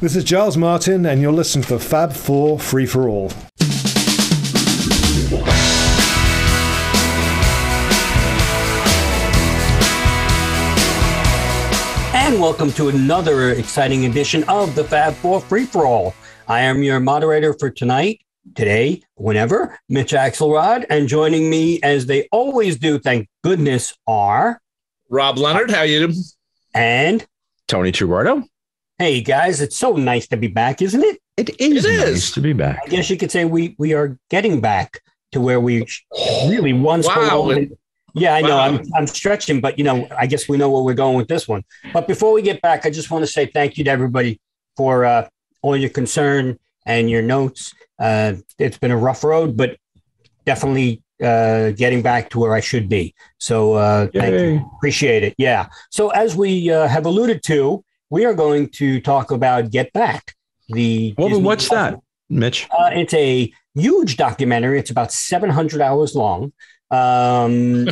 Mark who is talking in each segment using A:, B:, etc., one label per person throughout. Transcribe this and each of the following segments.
A: This is Giles Martin, and you're listening to Fab 4 Free for All.
B: And welcome to another exciting edition of the Fab 4 Free for All. I am your moderator for tonight, today, whenever, Mitch Axelrod, and joining me, as they always do, thank goodness, are
C: Rob Leonard. How you doing?
B: And
D: Tony Trubardo.
B: Hey guys, it's so nice to be back, isn't it?
D: It is nice to be back.
B: I guess you could say we are getting back to where we really once were. Yeah, I know.
C: Wow.
B: I'm stretching, but I guess we know where we're going with this one. But before we get back, I just want to say thank you to everybody for all your concern and your notes. It's been a rough road, but definitely getting back to where I should be. So thank you. Appreciate it. Yeah. So as we have alluded to, we are going to talk about Get Back.
D: What's that, Mitch?
B: It's a huge documentary. It's about 700 hours long. And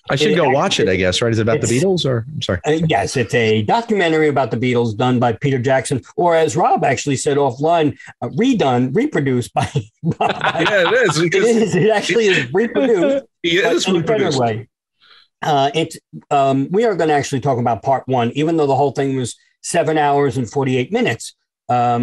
D: I should go watch it, I guess, right? Is it about the Beatles or I'm sorry?
B: Yes, it's a documentary about the Beatles done by Peter Jackson, or as Rob actually said offline, reproducced by
C: yeah, it is.
B: It actually is reproduced.
C: He is
B: in a better
C: reproduced.
B: way. We are going to actually talk about part one, even though the whole thing was 7 hours and 48 minutes,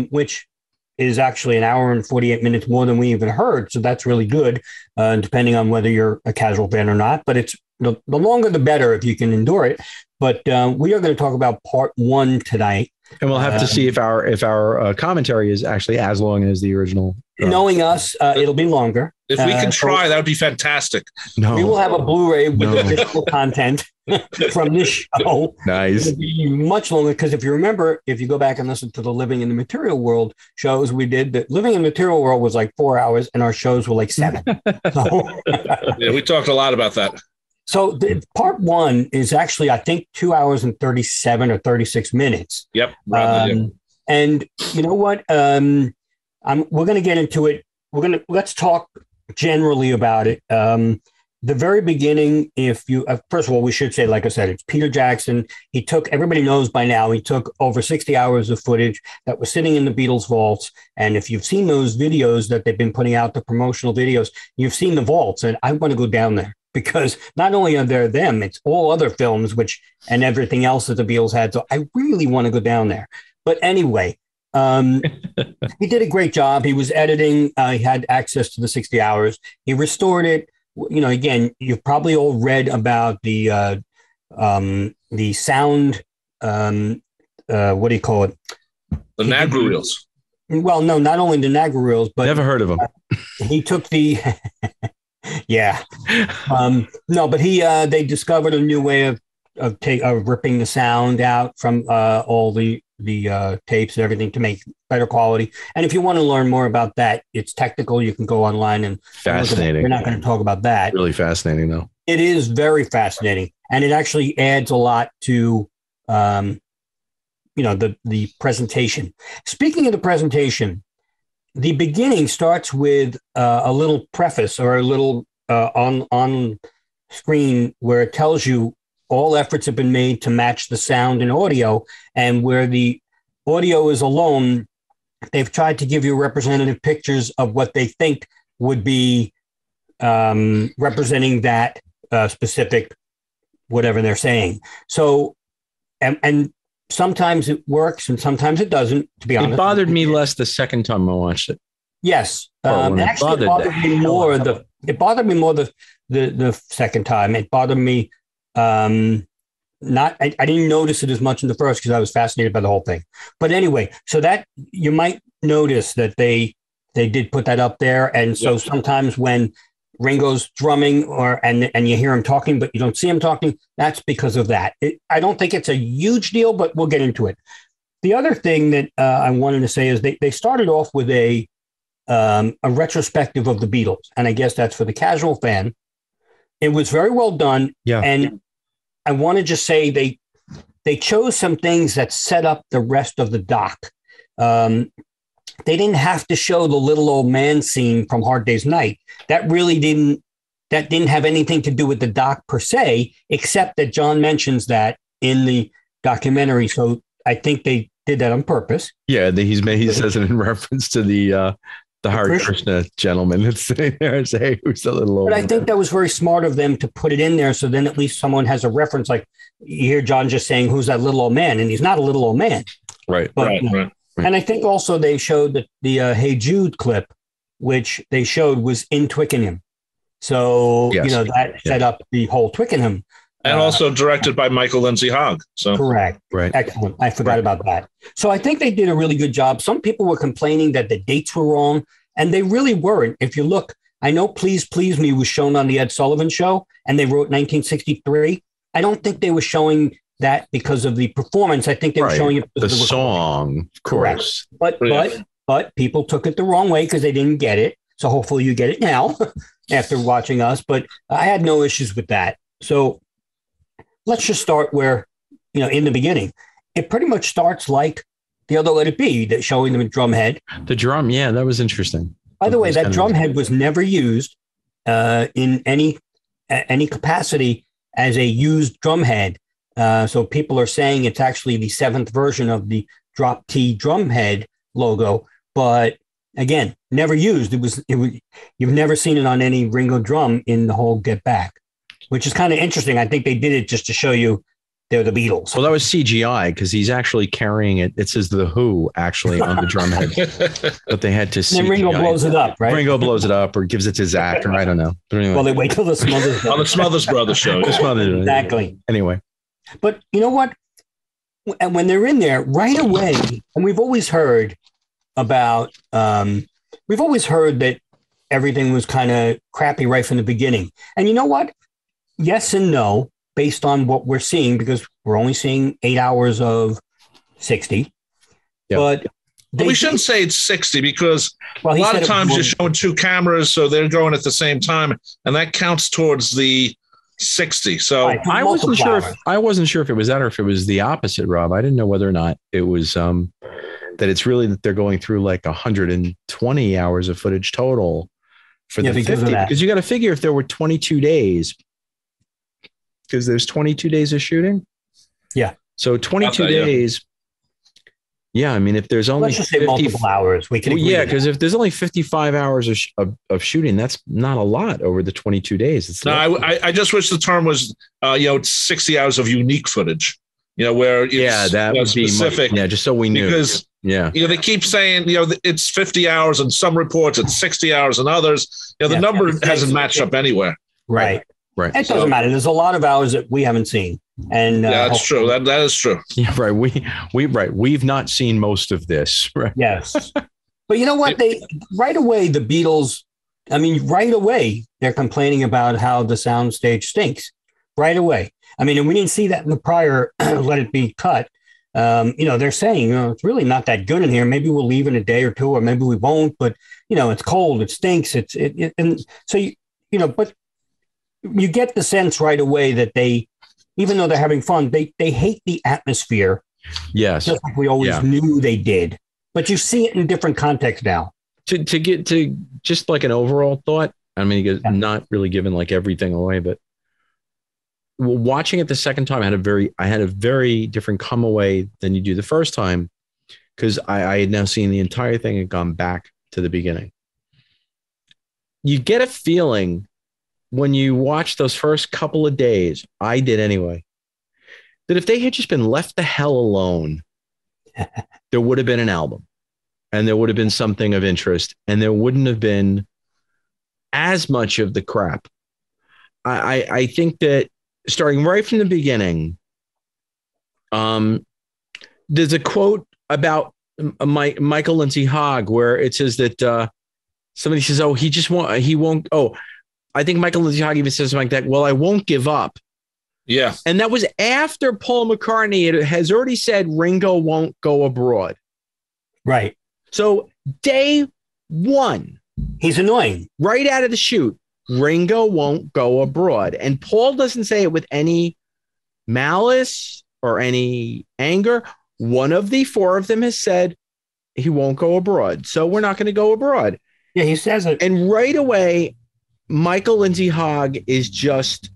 B: which is actually an hour and 48 minutes more than we even heard. So that's really good, depending on whether you're a casual fan or not. But it's the longer, the better if you can endure it. But we are going to talk about part one tonight.
D: And we'll have to see if our commentary is actually as long as the original.
B: Knowing us, it'll be longer.
C: If we can try, that would be fantastic.
D: No,
B: we will have a Blu-ray with additional content from this show.
D: Nice.
B: It'll be much longer because if you remember, if you go back and listen to the Living in the Material World shows we did, that Living in the Material World was like 4 hours and our shows were like 7. So,
C: Yeah, we talked a lot about that.
B: so part one is actually, I think, 2 hours and 37 or 36 minutes.
C: Yep.
B: And you know what? We're going to get into it. Let's talk generally about it. The very beginning, if you, first of all, we should say, like I said, it's Peter Jackson. Everybody knows by now, he took over 60 hours of footage that was sitting in the Beatles vaults. And if you've seen those videos that they've been putting out, the promotional videos, you've seen the vaults. And I want to go down there because not only are there them, it's all other films, and everything else that the Beatles had. So I really want to go down there. But anyway, he did a great job. He was editing. He had access to the 60 hours. He restored it. Again, you've probably all read about the sound. What do you call it?
C: The Niagara reels.
B: Well, no, not only the Niagara reels, but
D: never heard of them.
B: He took the. Yeah. No, but they discovered a new way of ripping the sound out from all the tapes and everything to make better quality. And if you want to learn more about that, it's technical. You can go online and
D: fascinating.
B: We're not going to talk about that.
D: Really fascinating, though.
B: It is very fascinating, and it actually adds a lot to the presentation. Speaking of the presentation, the beginning starts with a little preface or a little on screen where it tells you all efforts have been made to match the sound and audio, and where the audio is alone, they've tried to give you representative pictures of what they think would be representing that specific whatever they're saying. So, and sometimes it works and sometimes it doesn't, to be honest.
D: It bothered me less the second time I watched it.
B: Yes. Actually, it bothered me more the second time. It bothered me. I didn't notice it as much in the first because I was fascinated by the whole thing. But anyway, so that you might notice that they did put that up there. And so sometimes when Ringo's drumming and you hear him talking, but you don't see him talking, that's because of that. I don't think it's a huge deal, but we'll get into it. The other thing that I wanted to say is they started off with a retrospective of the Beatles. And I guess that's for the casual fan. It was very well done.
D: Yeah.
B: And I want to just say they chose some things that set up the rest of the doc. They didn't have to show the little old man scene from Hard Day's Night. That didn't have anything to do with the doc per se, except that John mentions that in the documentary. So I think they did that on purpose.
D: Yeah, he says it in reference to the Hare Krishna gentleman that's sitting there and say, who's a little old.
B: But I think that was very smart of them to put it in there, so then at least someone has a reference. Like you hear John just saying, "Who's that little old man?" And he's not a little old man,
D: right?
B: But,
C: Right.
B: And I think also they showed the Hey Jude clip, which they showed was in Twickenham. So,
D: Yes.
B: that set up the whole Twickenham.
C: And also directed by Michael Lindsay Hogg. So
B: Correct.
D: Right.
B: Excellent. I forgot about that. So I think they did a really good job. Some people were complaining that the dates were wrong, and they really weren't. If you look, I know Please Please Me was shown on the Ed Sullivan Show, and they wrote 1963. I don't think they were showing that because of the performance. I think they were showing it because
D: the
B: of the
D: song, of course.
B: Correct. But people took it the wrong way because they didn't get it. So hopefully you get it now after watching us. But I had no issues with that. So let's just start where, in the beginning. It pretty much starts like the other Let It Be, that showing them a drum head.
D: The drum, yeah, that was interesting.
B: By the way, that drum head was never used in any capacity as a used drum head. So people are saying it's actually the 7th version of the Drop T drum head logo, but again, never used. It was you've never seen it on any Ringo drum in the whole Get Back, which is kind of interesting. I think they did it just to show you they're the Beatles.
D: Well, that was CGI because he's actually carrying it. It says The Who actually on the drum head, but they had to see.
B: And Ringo blows it up, right?
D: Ringo blows it up or gives it to Zach, or I don't know. But anyway.
B: Well, they wait till the Smothers
C: on the Smothers Brothers show.
B: Exactly.
D: Anyway.
B: But you know what? When they're in there right away, and we've always heard about, we've always heard that everything was kind of crappy right from the beginning. And you know what? Yes and no, based on what we're seeing, because we're only seeing 8 hours of 60. Yep. But
C: we shouldn't say it's 60 because a lot of times you're showing 2 cameras, so they're going at the same time, and that counts towards the 60. So
B: right,
D: I wasn't sure if it was that or if it was the opposite, Rob. I didn't know whether or not it was that it's really that they're going through like 120 hours of footage total for the 50, because you got to figure if there were 22 days, because there's 22 days of shooting.
B: Yeah.
D: So 22 days. Yeah, I mean, if there's only
B: let's just say multiple hours, we can.
D: Well, yeah, because if there's only 55 hours of shooting, that's not a lot over the 22 days. It's
C: I just wish the term was 60 hours of unique footage. Where it's,
D: that would
C: specific.
D: Be just so we knew.
C: Because they keep saying it's 50 hours in some reports, it's 60 hours in others. The number hasn't matched up anywhere.
B: Right.
D: Right.
B: It doesn't matter. There's a lot of hours that we haven't seen. And
C: that's true. That is true.
D: Yeah, right. We've not seen most of this. Right.
B: Yes. But you know what? Right away, the Beatles, right away, they're complaining about how the soundstage stinks. Right away. And we didn't see that in the prior Let It Be cut. They're saying, it's really not that good in here. Maybe we'll leave in a day or two, or maybe we won't. But, it's cold. It stinks. And so, but you get the sense right away that they, even though they're having fun, they hate the atmosphere.
D: Yes.
B: Just like we always knew they did. But you see it in different contexts now.
D: To get to just like an overall thought, not really giving like everything away, but watching it the second time, I had a very different come away than you do the first time, because I had now seen the entire thing and gone back to the beginning. You get a feeling when you watch those first couple of days, I did anyway, that if they had just been left the hell alone, there would have been an album and there would have been something of interest and there wouldn't have been as much of the crap. I think that starting right from the beginning, there's a quote about Michael Lindsay Hogg where it says that somebody says, I think Michael Lindsay Hogg even says something like that. Well, I won't give up.
C: Yeah.
D: And that was after Paul McCartney has already said Ringo won't go abroad.
B: Right.
D: So day one,
B: he's annoying.
D: Right out of the chute, Ringo won't go abroad. And Paul doesn't say it with any malice or any anger. One of the 4 of them has said he won't go abroad. So we're not going to go abroad.
B: Yeah, he says it.
D: And right away, Michael Lindsay Hogg is just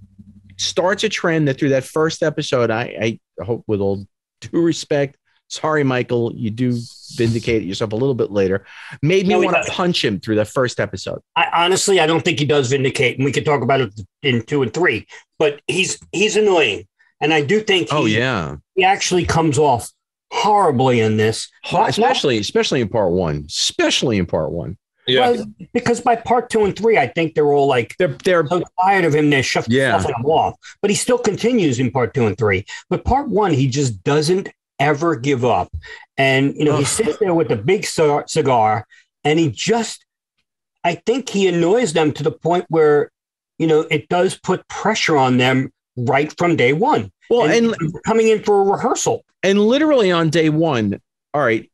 D: starts a trend that through that first episode, I hope with all due respect Sorry, Michael, you do vindicate yourself a little bit later. Made me want to punch him through the first episode.
B: I don't think he does vindicate, and we could talk about it in 2 and 3. But he's annoying, and I do think he actually comes off horribly in this,
D: especially in part one.
B: Yeah, well, because by part 2 and 3, I think they're all like they're so tired of him. They're shuffling him off, but he still continues in part 2 and 3. But part 1, he just doesn't ever give up, and he sits there with a big cigar, and I think he annoys them to the point where it does put pressure on them right from day one. Well, and coming in for a rehearsal,
D: and literally on day one, all right,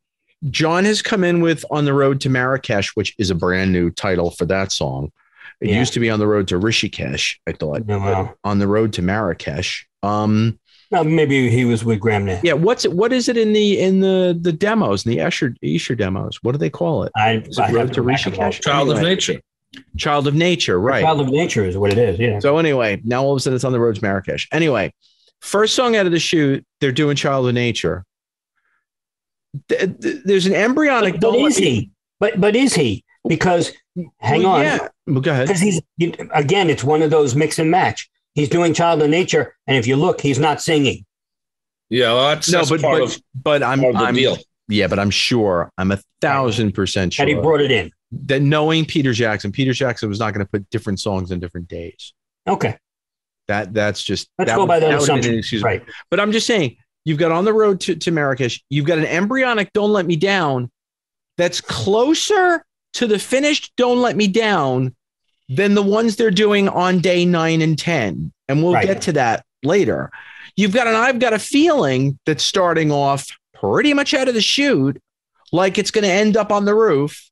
D: John has come in with "On the Road to Marrakesh," which is a brand new title for that song. It used to be "On the Road to Rishikesh," I thought. On the Road to Marrakesh.
B: Well, maybe he was with Graham Nash.
D: Yeah, what is it in the demos, in the Escher demos? What do they call it? Road to Rishikesh?
C: Child of Nature.
D: Child of Nature, right.
B: Child of Nature is what it is, yeah.
D: So anyway, now all of a sudden it's On the Road to Marrakesh. Anyway, first song out of the chute, they're doing Child of Nature. There's an embryonic...
B: But is he? But is he? Because, hang on.
D: Yeah, well, go ahead.
B: Because again, it's one of those mix and match. He's doing Child of Nature, and if you look, he's not singing.
C: Yeah, well, that's part of the deal.
D: Yeah, but I'm 1,000% sure
B: that he brought it in.
D: That knowing Peter Jackson was not going to put different songs on different days.
B: Okay,
D: that's just
B: let's go by that assumption. Right,
D: but I'm just saying you've got On the Road to Marrakesh. You've got an embryonic "Don't Let Me Down" that's closer to the finished "Don't Let Me Down" than the ones they're doing on day 9 and 10. And we'll get to that later. You've got I've got a feeling that's starting off pretty much out of the chute, like it's going to end up on the roof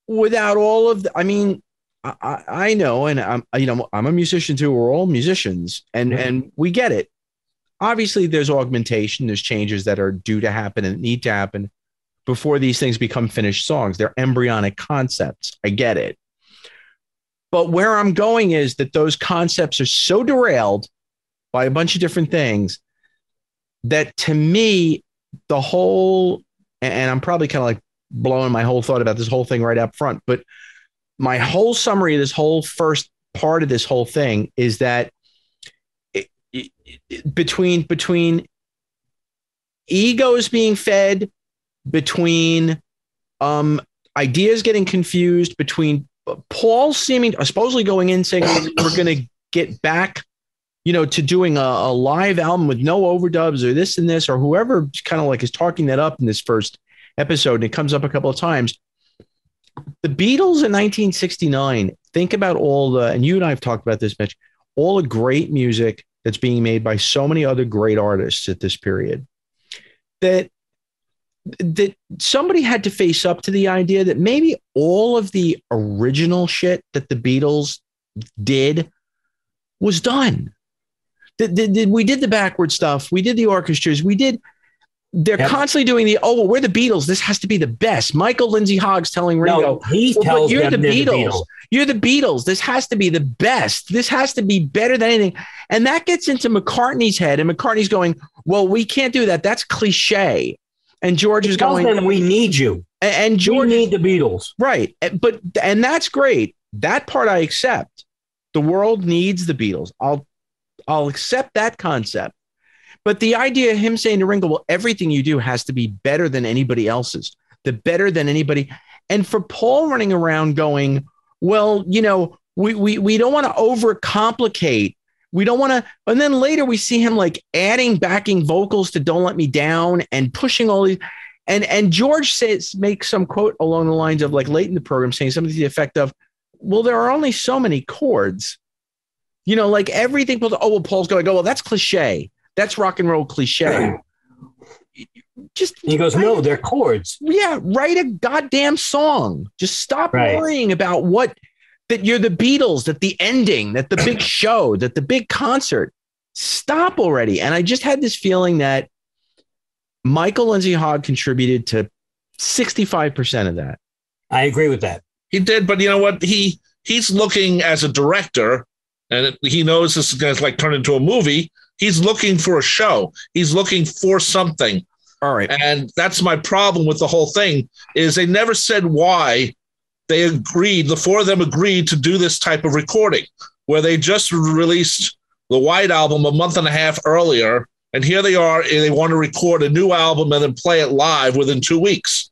D: without all of I know, and I'm a musician too. We're all musicians and we get it. Obviously there's augmentation, there's changes that are due to happen and need to happen before these things become finished songs. They're embryonic concepts. I get it. But where I'm going is that those concepts are so derailed by a bunch of different things that to me, the whole, and I'm probably kind of like blowing my whole thought about this whole thing right up front, but my whole summary of this whole first part of this whole thing is that between egos being fed, between ideas getting confused, between Paul supposedly going in saying we're going to get back, to doing a live album with no overdubs or this and this, or whoever kind of like is talking that up in this first episode. And it comes up a couple of times. The Beatles in 1969, think about and you and I have talked about this, Mitch, all the great music that's being made by so many other great artists at this period, that somebody had to face up to the idea that maybe all of the original shit that the Beatles did was done. We did the backward stuff. We did the orchestras. They're constantly doing we're the Beatles. This has to be the best. Michael Lindsay Hogg's telling Ringo,
B: no, he tells
D: you're
B: them
D: the Beatles. You're the Beatles. This has to be the best. This has to be better than anything. And that gets into McCartney's head. And McCartney's going, well, we can't do that. That's cliche. And George is going,
B: them we need you.
D: And George,
B: we need the Beatles.
D: Right. And that's great. That part I accept. The world needs the Beatles. I'll accept that concept. But the idea of him saying to Ringo, well, everything you do has to be better than anybody else's, better than anybody. And for Paul running around going, well, we don't want to overcomplicate. We don't want to. And then later we see him like adding backing vocals to Don't Let Me Down and pushing all these. And George makes some quote along the lines of like late in the program saying something to the effect of, well, there are only so many chords, like everything. Paul's going, well, that's cliche. That's rock and roll cliche.
B: He goes, no, they're chords.
D: Yeah, write a goddamn song. Just stop worrying about that you're the Beatles, that the ending, that the big show, that the big concert. Stop already. And I just had this feeling that Michael Lindsay Hogg contributed to 65% of that.
B: I agree with that.
C: He did, but you know what? He's looking as a director, and he knows this is going to like turn into a movie. He's looking for a show. He's looking for something.
D: All right.
C: And that's my problem with the whole thing is they never said why they agreed. The four of them agreed to do this type of recording where they just released the White Album a month and a half earlier. And here they are, and they want to record a new album and then play it live within 2 weeks.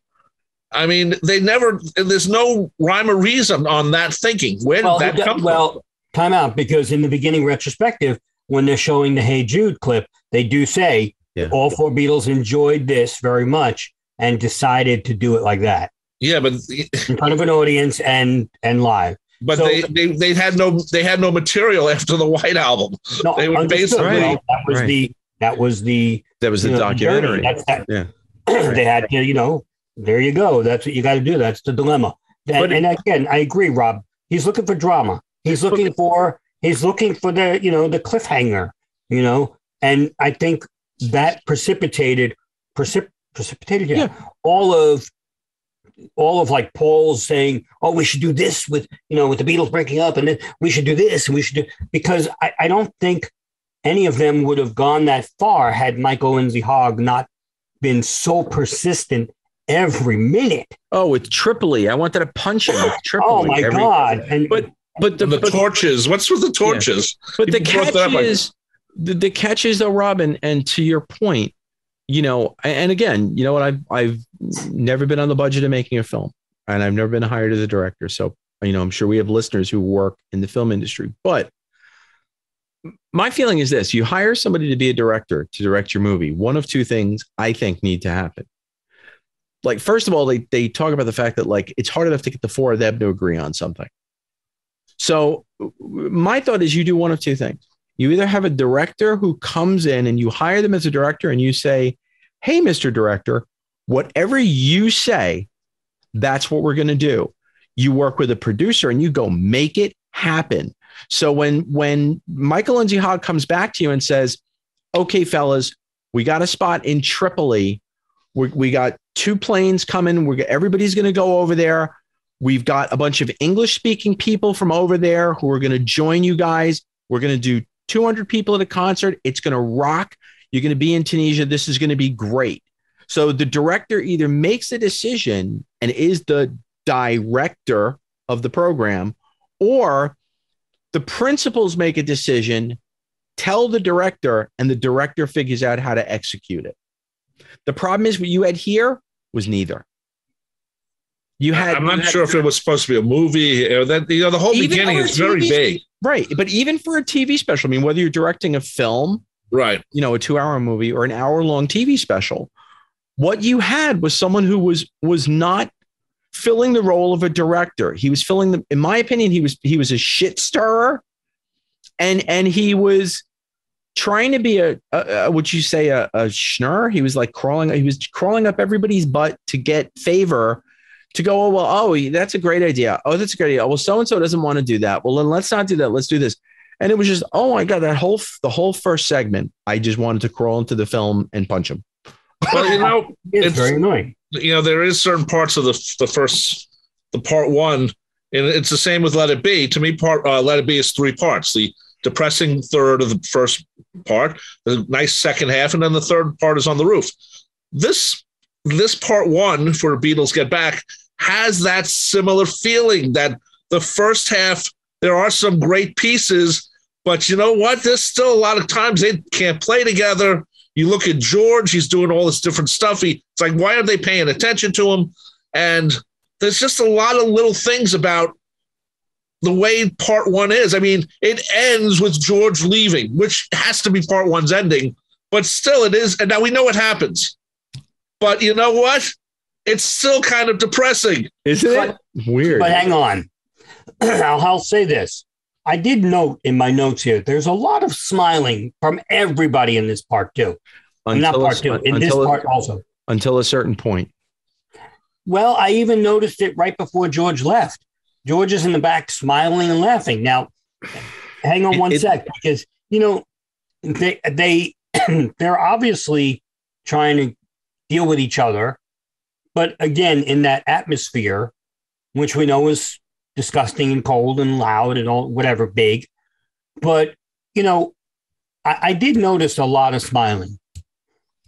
C: I mean, there's no rhyme or reason on that thinking. Where did that come from?
B: Well, time out, because in the beginning retrospective, when they're showing the Hey Jude clip, they do say all four Beatles enjoyed this very much and decided to do it like that.
C: Yeah, but
B: in front of an audience and live.
C: But so, they had no material after the White Album.
B: No,
C: they were basically
B: that was the
D: documentary.
B: They had to, there you go. That's what you got to do. That's the dilemma. And again, I agree, Rob. He's looking for drama. He's looking for the the cliffhanger. And I think that precipitated all of like Paul's saying, oh, we should do this with the Beatles breaking up, and then we should do this, and we should do, because I don't think any of them would have gone that far had Michael Lindsay Hogg not been so persistent every minute.
D: Oh, with Tripoli, I wanted to punch him with Tripoli.
B: Oh my God!
C: But the torches. What's with the torches?
D: Yeah. But the catch is though, Robin, and to your point, and again, you know what? I've never been on the budget of making a film, and I've never been hired as a director. So, I'm sure we have listeners who work in the film industry. But my feeling is this: you hire somebody to be a director to direct your movie. One of two things I think need to happen. Like, first of all, they talk about the fact that like it's hard enough to get the four of them to agree on something. So my thought is you do one of two things. You either have a director who comes in and you hire them as a director and you say, hey, Mr. Director, whatever you say, that's what we're going to do. You work with a producer and you go make it happen. So when Michael Lindsay Hogg comes back to you and says, okay, fellas, we got a spot in Tripoli. We got 2 planes coming. Everybody's going to go over there. We've got a bunch of English speaking people from over there who are going to join you guys. We're going to do 200 people at a concert. It's going to rock. You're going to be in Tunisia. This is going to be great. So the director either makes a decision and is the director of the program, or the principals make a decision, tell the director, and the director figures out how to execute it. The problem is what you had here was neither.
C: I'm not sure if it was supposed to be a movie or that. The whole beginning is very vague.
D: Right. But even for a TV special, whether you're directing a film, right, a 2-hour movie or an hour-long TV special, what you had was someone who was not filling the role of a director. He was filling in my opinion, he was a shit stirrer, and he was trying to be a schnurr. He was like crawling up everybody's butt to get favor. To go, that's a great idea. Oh, that's a great idea. Well, so-and-so doesn't want to do that. Well, then let's not do that. Let's do this. And it was just, oh my God, the whole first segment, I just wanted to crawl into the film and punch him.
C: Well,
B: it's very annoying.
C: There is certain parts of the part one, and it's the same with Let It Be. To me, Let It Be is 3 parts. The depressing third of the first part, the nice second half, and then the third part is on the roof. This part one for Beatles Get Back has that similar feeling that the first half, there are some great pieces, but you know what? There's still a lot of times they can't play together. You look at George, he's doing all this different stuff. It's like, why aren't they paying attention to him? And there's just a lot of little things about the way part one is. It ends with George leaving, which has to be part one's ending, but still it is. And now we know what happens. But you know what? It's still kind of depressing.
D: Isn't it? Weird.
B: But hang on. I'll say this. I did note in my notes here, there's a lot of smiling from everybody in this part too. Not part two, in this part also.
D: Until a certain point.
B: Well, I even noticed it right before George left. George is in the back smiling and laughing. Now, hang on one sec, because, they're obviously trying to deal with each other. But again, in that atmosphere, which we know is disgusting and cold and loud and all whatever big. But, I did notice a lot of smiling.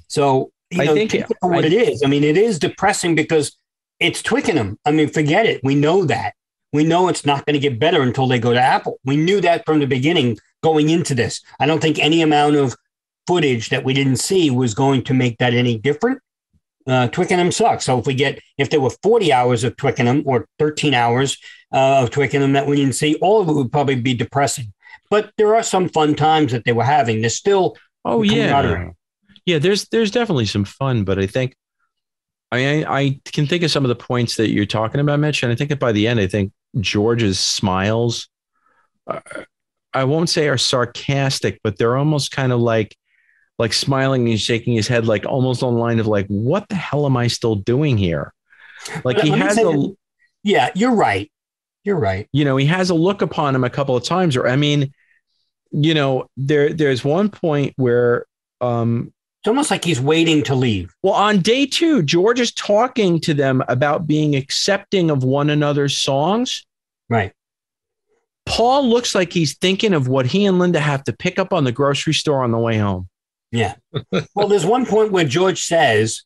B: So take it for what it is. I mean, it is depressing because it's Twickenham. I mean, forget it. We know that. We know it's not going to get better until they go to Apple. We knew that from the beginning going into this. I don't think any amount of footage that we didn't see was going to make that any different. Twickenham sucks. So if there were 40 hours of Twickenham or 13 hours of Twickenham that we didn't see, all of it would probably be depressing. But there are some fun times that they were having. There's still
D: yeah. There's definitely some fun, but I think I can think of some of the points that you're talking about, Mitch, and I think that by the end, I think George's smiles, I won't say are sarcastic, but they're almost kind of like smiling and shaking his head, like almost on the line of like, what the hell am I still doing here? Like he has
B: yeah, you're right. You're right.
D: You know, he has a look upon him a couple of times, or I mean, you know, there's one point where
B: it's almost like he's waiting to leave.
D: Well, on day 2, George is talking to them about being accepting of one another's songs.
B: Right.
D: Paul looks like he's thinking of what he and Linda have to pick up on the grocery store on the way home.
B: Yeah. Well, there's one point where George says,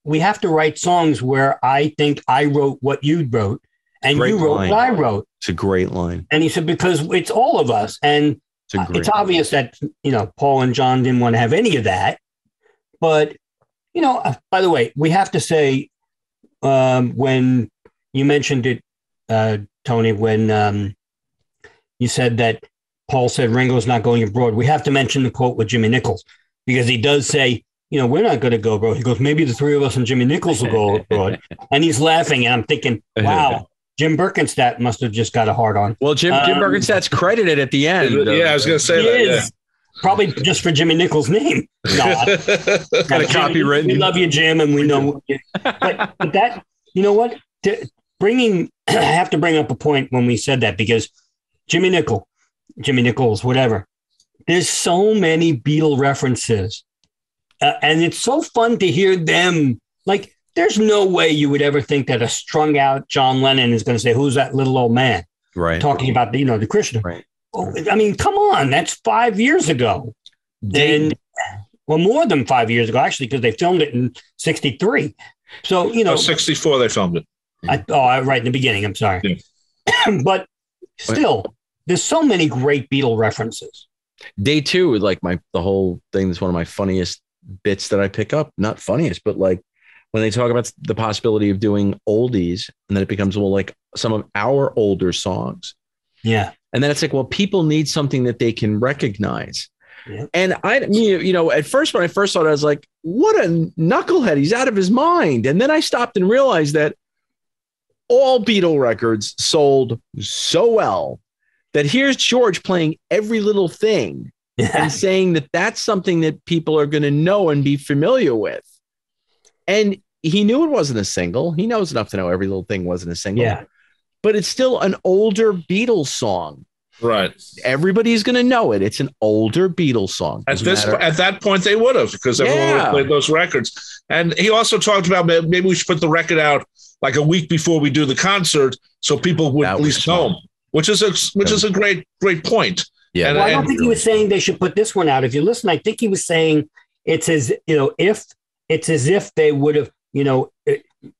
B: we have to write songs where I think I wrote what you wrote and you wrote what I wrote.
D: It's a great line.
B: And he said, because it's all of us. And it's obvious that, you know, Paul and John didn't want to have any of that. But, you know, by the way, we have to say, when you mentioned it, Tony, when you said that Paul said Ringo's not going abroad, we have to mention the quote with Jimmy Nichols, because he does say, you know, we're not going to go abroad. He goes, maybe the three of us and Jimmy Nichols will go abroad. And he's laughing. And I'm thinking, wow, Jim Birkenstadt must have just got a hard on.
D: Well, Jim Birkenstadt's credited at the end.
C: Yeah, I was going to say that. Yeah.
B: Probably just for Jimmy Nichols' name. No,
D: got a copyright.
B: We love you, Jim, and we know. But that, you know what? I have to bring up a point when we said that, because Jimmy Nichols, whatever. There's so many Beatle references, and it's so fun to hear them. Like, there's no way you would ever think that a strung out John Lennon is going to say, "Who's that little old man?"
D: Right.
B: Talking about the Krishna.
D: Right.
B: Oh, I mean, come on, that's 5 years ago. More than 5 years ago, actually, because they filmed it in '63. So, you know,
C: 64 they filmed it.
B: Right in the beginning. I'm sorry. Yeah. But still, there's so many great Beatle references.
D: Day 2, like the whole thing is one of my funniest bits that I pick up. Not funniest, but like when they talk about the possibility of doing oldies, and then it becomes, well, like some of our older songs.
B: Yeah.
D: And then it's like, well, people need something that they can recognize.
B: Yeah.
D: And at first, when I first saw it, I was like, what a knucklehead. He's out of his mind. And then I stopped and realized that all Beatle records sold so well that here's George playing every little thing and saying that that's something that people are going to know and be familiar with. And he knew it wasn't a single. He knows enough to know every little thing wasn't a single.
B: Yeah.
D: But it's still an older Beatles song.
C: Right.
D: Everybody's going to know it. It's an older Beatles song.
C: At that point, they would have, because everyone played those records. And he also talked about maybe we should put the record out like a week before we do the concert, so people would at least know, which is a great point.
D: Yeah.
B: Well, I don't think he was saying they should put this one out. If you listen, I think he was saying it's as if they would have,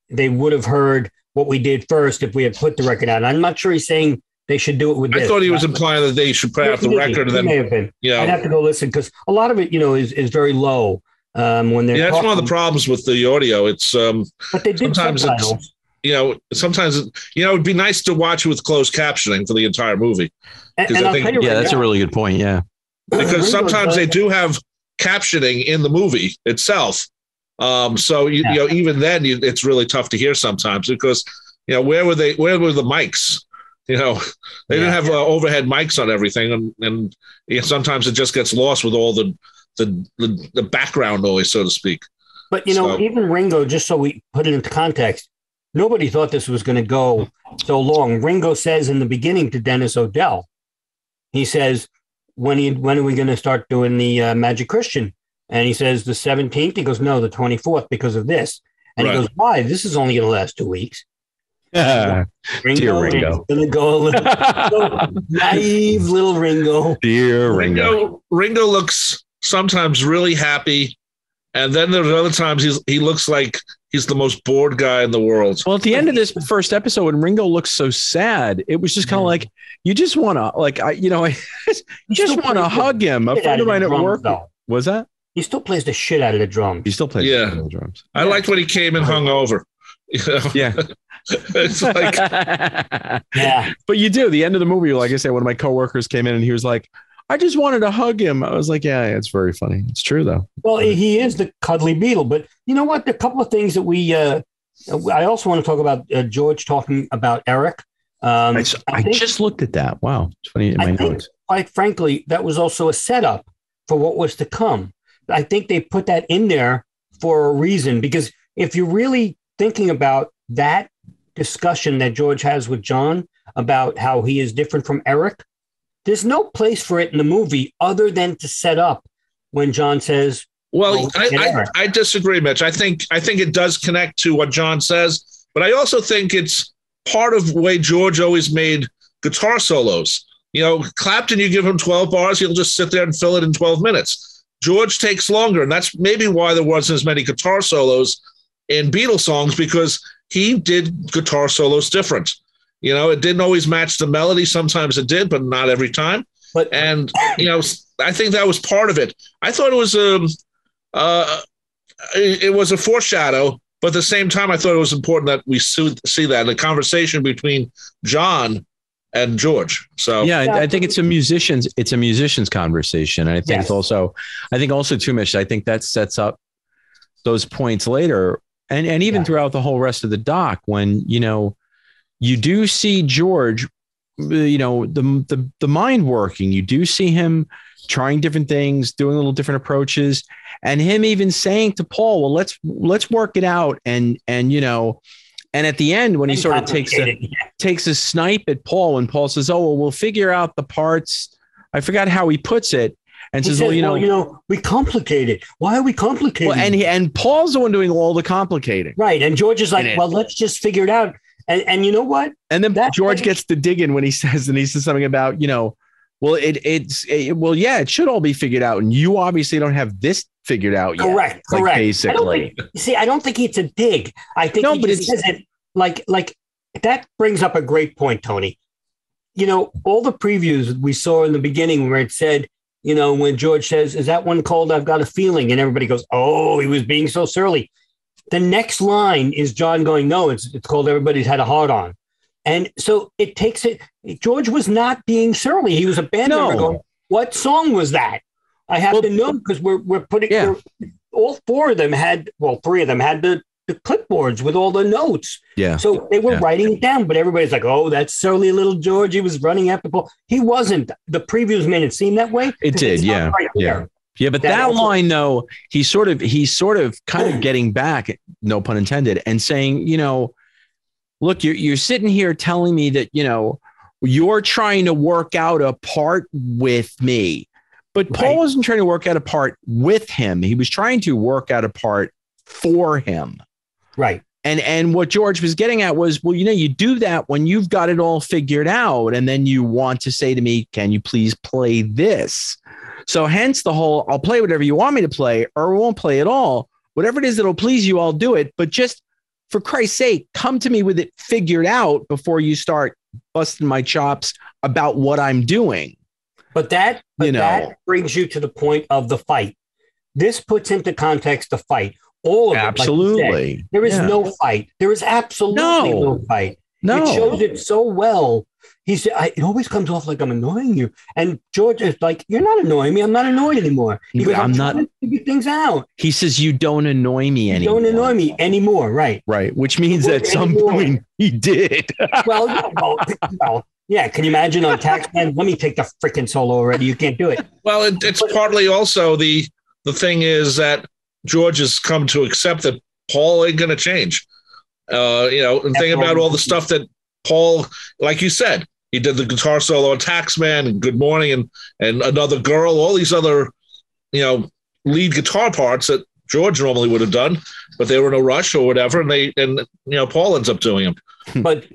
B: they would have heard what we did first if we had put the record out. I'm not sure he's saying they should do it with this.
C: I thought he was implying that they should put out the record. And then,
B: may have been. Yeah, I'd have to go listen, because a lot of it, is very low when they're.
C: Yeah, that's one of the problems with the audio. It's
B: but they did
C: sometimes
B: subtitles.
C: It'd be nice to watch it with closed captioning for the entire movie.
B: And I'll tell you
D: that's a really good point. Yeah,
C: because sometimes they do have captioning in the movie itself. So even then, it's really tough to hear sometimes, because where were the mics? They didn't have overhead mics on everything, and sometimes it just gets lost with all the background noise, so to speak.
B: But even Ringo, just so we put it into context, nobody thought this was going to go so long. Ringo says in the beginning to Dennis O'Dell, he says, when are we going to start doing the Magic Christian? And he says the 17th. He goes, no, the 24th, because of this. And he goes, why? This is only going to last 2 weeks.
D: Dear Ringo.
B: Going to go a little naive little Ringo.
D: Dear Ringo.
C: Ringo looks sometimes really happy And then there's other times he looks like he's the most bored guy in the world.
D: Well, at the end of this first episode, when Ringo looks so sad, it was just kind of like, you just want to, you just want to hug him. A friend of mine at work. Was that?
B: He still plays the shit out of the drums.
D: He still plays the drums.
C: I liked when he came and hung over. You know?
D: Yeah.
C: It's like,
B: yeah.
D: But you do. The end of the movie, like I said, one of my coworkers came in and he was like, I just wanted to hug him. I was like, yeah, it's very funny. It's true, though.
B: Well, he is the cuddly Beatle. But you know what? A couple of things that I also want to talk about George talking about Eric.
D: I just looked at that. Wow. It's funny in my notes.
B: Quite frankly, that was also a setup for what was to come. I think they put that in there for a reason, because if you're really thinking about that discussion that George has with John about how he is different from Eric, there's no place for it in the movie other than to set up when John says,
C: well, I disagree, Mitch. I think it does connect to what John says, but I also think it's part of the way George always made guitar solos. You know, Clapton, you give him 12 bars, he'll just sit there and fill it in 12 minutes. George takes longer, and that's maybe why there wasn't as many guitar solos in Beatles songs, because he did guitar solos different. You know, it didn't always match the melody. Sometimes it did, but not every time. And, you know, I think that was part of it. I thought it was a foreshadow, but at the same time, I thought it was important that we see that in the conversation between John and George. So
D: yeah, I think it's a musician's conversation. And I think it's also too much. I think that sets up those points later. And even throughout the whole rest of the doc, when, you know, you do see George, you know, the mind working, you do see him trying different things, doing little different approaches, and him even saying to Paul, well, let's work it out. And, you know, and at the end, when he sort of takes a snipe at Paul, and Paul says, oh, well, we'll figure out the parts. I forgot how he puts it. And says, well, you know,
B: we complicate it. Why are we complicating?
D: Well, and Paul's the one doing all the complicating.
B: Right. And George is like, well, let's just figure it out. And you know what?
D: And then George gets the dig in when he says something about, you know, well, it should all be figured out. And you obviously don't have this figured out yet.
B: Correct.
D: Basically.
B: I don't think it's a dig. I think he says it like that brings up a great point, Tony. You know, all the previews we saw in the beginning where it said, you know, when George says, is that one called I've Got a Feeling? And everybody goes, oh, he was being so surly. The next line is John going, no, it's called Everybody's Had a Hard On. And so it takes it. George was not being surly. He was a band member going, what song was that? I have to know, because we're putting all three of them had the clipboards with all the notes. Yeah. So they were writing it down, but everybody's like, oh, that's surly little George. He was running after Paul. He wasn't. The previews made it seem that way.
D: It did. Yeah. Yeah, but that line, though, he's sort of kind of getting back, no pun intended, and saying, you know, look, you're sitting here telling me that, you know, you're trying to work out a part with me. But Paul wasn't trying to work out a part with him. He was trying to work out a part for him. Right. And what George was getting at was, well, you know, you do that when you've got it all figured out. And then you want to say to me, can you please play this? So hence the whole, I'll play whatever you want me to play, or we won't play at all. Whatever it is that'll please you, I'll do it. But just for Christ's sake, come to me with it figured out before you start busting my chops about what I'm doing.
B: But that brings you to the point of the fight. This puts into context the fight. All of it.
D: Absolutely.
B: Like there is no fight. There is absolutely no fight. No. It shows it so well. He said, it always comes off like I'm annoying you. And George is like, you're not annoying me. I'm not annoyed anymore. He goes, I'm trying to figure things out.
D: He says, you don't annoy me anymore.
B: You don't annoy me anymore. Right.
D: Right. Which means at some point he did.
B: Well, yeah. Can you imagine on Taxman? Let me take the freaking solo already. You can't do it.
C: Well, it's partly also the thing is that George has come to accept that Paul ain't going to change. You know, and think about all the stuff that Paul, like you said, he did the guitar solo on Taxman and Good Morning and Another Girl, all these other, you know, lead guitar parts that George normally would have done, but they were in a rush or whatever, and you know, Paul ends up doing them.
B: But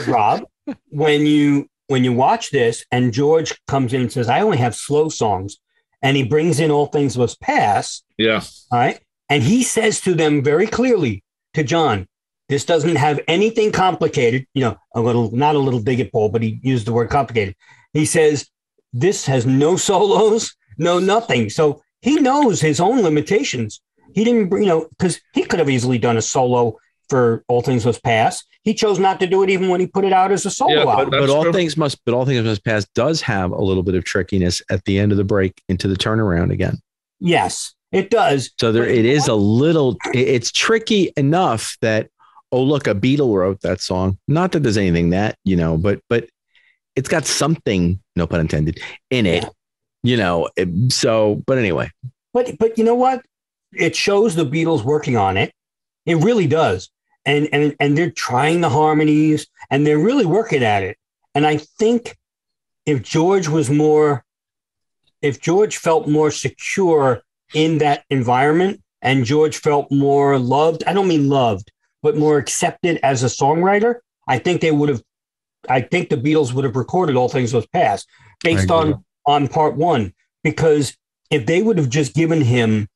B: Rob, when you watch this and George comes in and says, I only have slow songs, and he brings in All Things Must Pass.
C: Yeah.
B: All right. And he says to them very clearly, to John, this doesn't have anything complicated, not a little dig at Paul, but he used the word complicated. He says, this has no solos, no nothing. So he knows his own limitations. He didn't, because he could have easily done a solo for All Things Must Pass. He chose not to do it even when he put it out as a solo album.
D: But All Things Must Pass does have a little bit of trickiness at the end of the break into the turnaround again.
B: Yes, it does.
D: So it's tricky enough that, oh, look, a Beatle wrote that song. Not that there's anything that, but it's got something, no pun intended, in it, but anyway.
B: But you know what? It shows the Beatles working on it. It really does. And they're trying the harmonies and they're really working at it. And I think if George felt more secure in that environment and George felt more loved, I don't mean loved, but more accepted as a songwriter, I think the Beatles would have recorded All Things Must Pass based on part one, because if they would have just given him,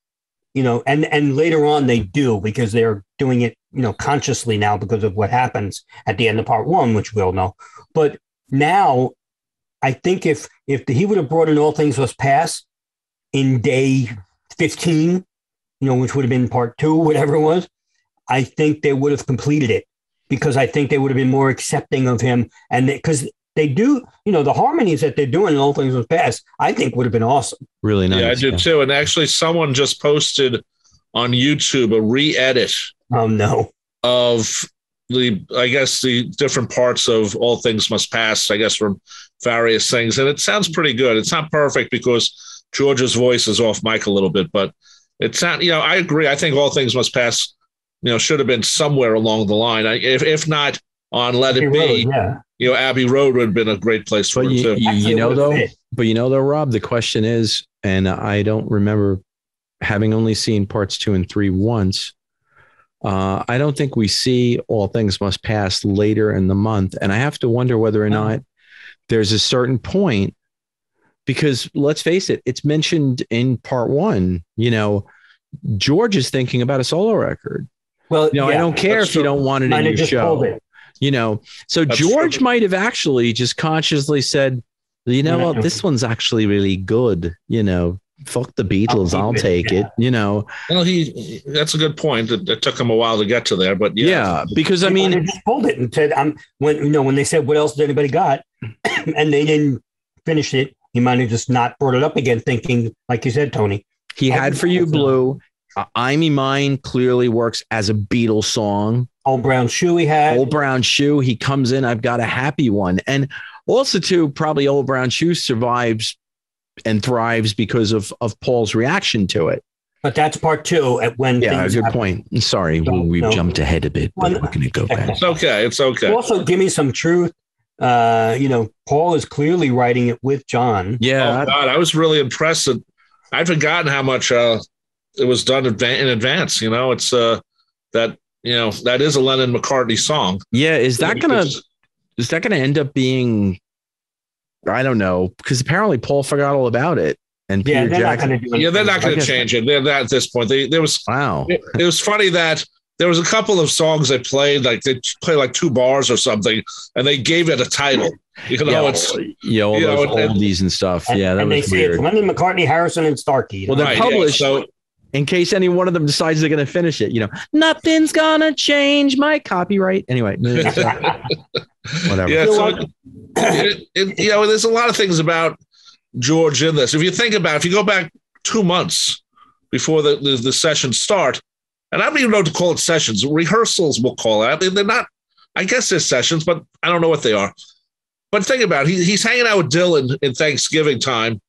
B: and later on they do, because they're doing it, consciously now because of what happens at the end of part one, which we all know. But now I think if he would have brought in All Things Must Pass in day 15, which would have been part two, whatever it was, I think they would have completed it, because I think they would have been more accepting of him. And because they do, the harmonies that they're doing in All Things Must Pass, I think would have been awesome.
D: Really nice.
C: Yeah, I do too. And actually someone just posted on YouTube a re-edit.
B: Oh no.
C: Of the different parts of All Things Must Pass, I guess, from various things. And it sounds pretty good. It's not perfect because George's voice is off mic a little bit, but it sounds, I agree. I think All Things Must Pass, should have been somewhere along the line. If not on Let It Be, Abbey Road would have been a great place for it too.
D: Though, Rob, the question is, and I don't remember having only seen parts 2 and 3 once. I don't think we see All Things Must Pass later in the month. And I have to wonder whether or not there's a certain point, because let's face it, it's mentioned in part 1, George is thinking about a solo record. Well, I don't care if you don't want it in your show, so that's George might have actually just consciously said, this one's actually really good. Fuck the Beatles, I'll take it. Well,
C: that's a good point. It took him a while to get to there, but
D: yeah, because he
B: just pulled it and said, when they said, what else did anybody got? And they didn't finish it. He might have just not brought it up again, thinking, like you said, Tony.
D: He had For You Blue. I Me Mine clearly works as a Beatles song.
B: Old Brown Shoe Old
D: Brown Shoe. He comes in, I've Got a Happy One. And also, too, probably Old Brown Shoe survives and thrives because of Paul's reaction to it.
B: But that's part 2 at when.
D: Yeah, good point. Sorry, we've jumped ahead a bit, but we're going to go back.
C: It's okay.
B: Also, Give Me Some Truth. Paul is clearly writing it with John.
D: Yeah.
C: Oh, God, I was really impressed. I'd forgotten how much it was done in advance. It's that is a Lennon McCartney song.
D: Yeah. Is that gonna end up being? I don't know, because apparently Paul forgot all about it, and Peter Jackson.
C: They're not going to change it. They're not at this point.
D: Wow.
C: It was funny that there was a couple of songs they played, like they played like 2 bars or something, and they gave it a title. Those
D: oldies and stuff. That was weird.
B: It's Lennon, McCartney, Harrison, and Starkey.
D: Well, they're published. So, in case any one of them decides they're going to finish it, nothing's gonna change my copyright. Anyway, whatever.
C: Yeah. So, there's a lot of things about George in this. If you go back 2 months before the sessions start, and I don't even know what to call it sessions, rehearsals we'll call it. They're not, I guess they're sessions, but I don't know what they are. But think about it. He's hanging out with Dylan in Thanksgiving time.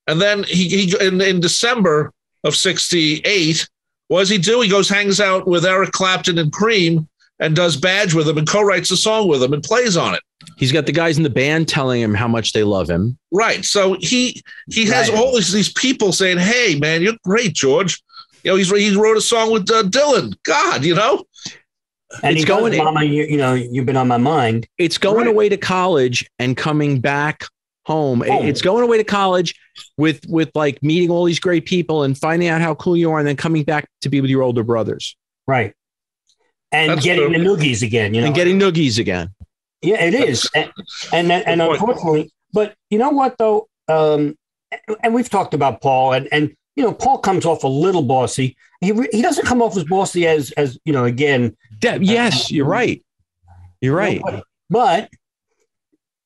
C: And then he in December of 68, what does he do? He hangs out with Eric Clapton and Cream and does Badge with him and co-writes a song with him and plays on it.
D: He's got the guys in the band telling him how much they love him.
C: Right. So he has all these people saying, hey, man, you're great, George. He wrote a song with Dylan. God,
B: And it's going, Mama, you've been on my mind.
D: It's going away to college and coming back home. It's going away to college with like meeting all these great people and finding out how cool you are, and then coming back to be with your older brothers.
B: Right. And
C: That's
B: getting
C: true.
B: the noogies again,
D: And getting noogies again.
B: Yeah, it is. And unfortunately, but you know what though? And we've talked about Paul, and Paul comes off a little bossy. He doesn't come off as bossy as again.
D: Yes, you're right. You're right.
B: But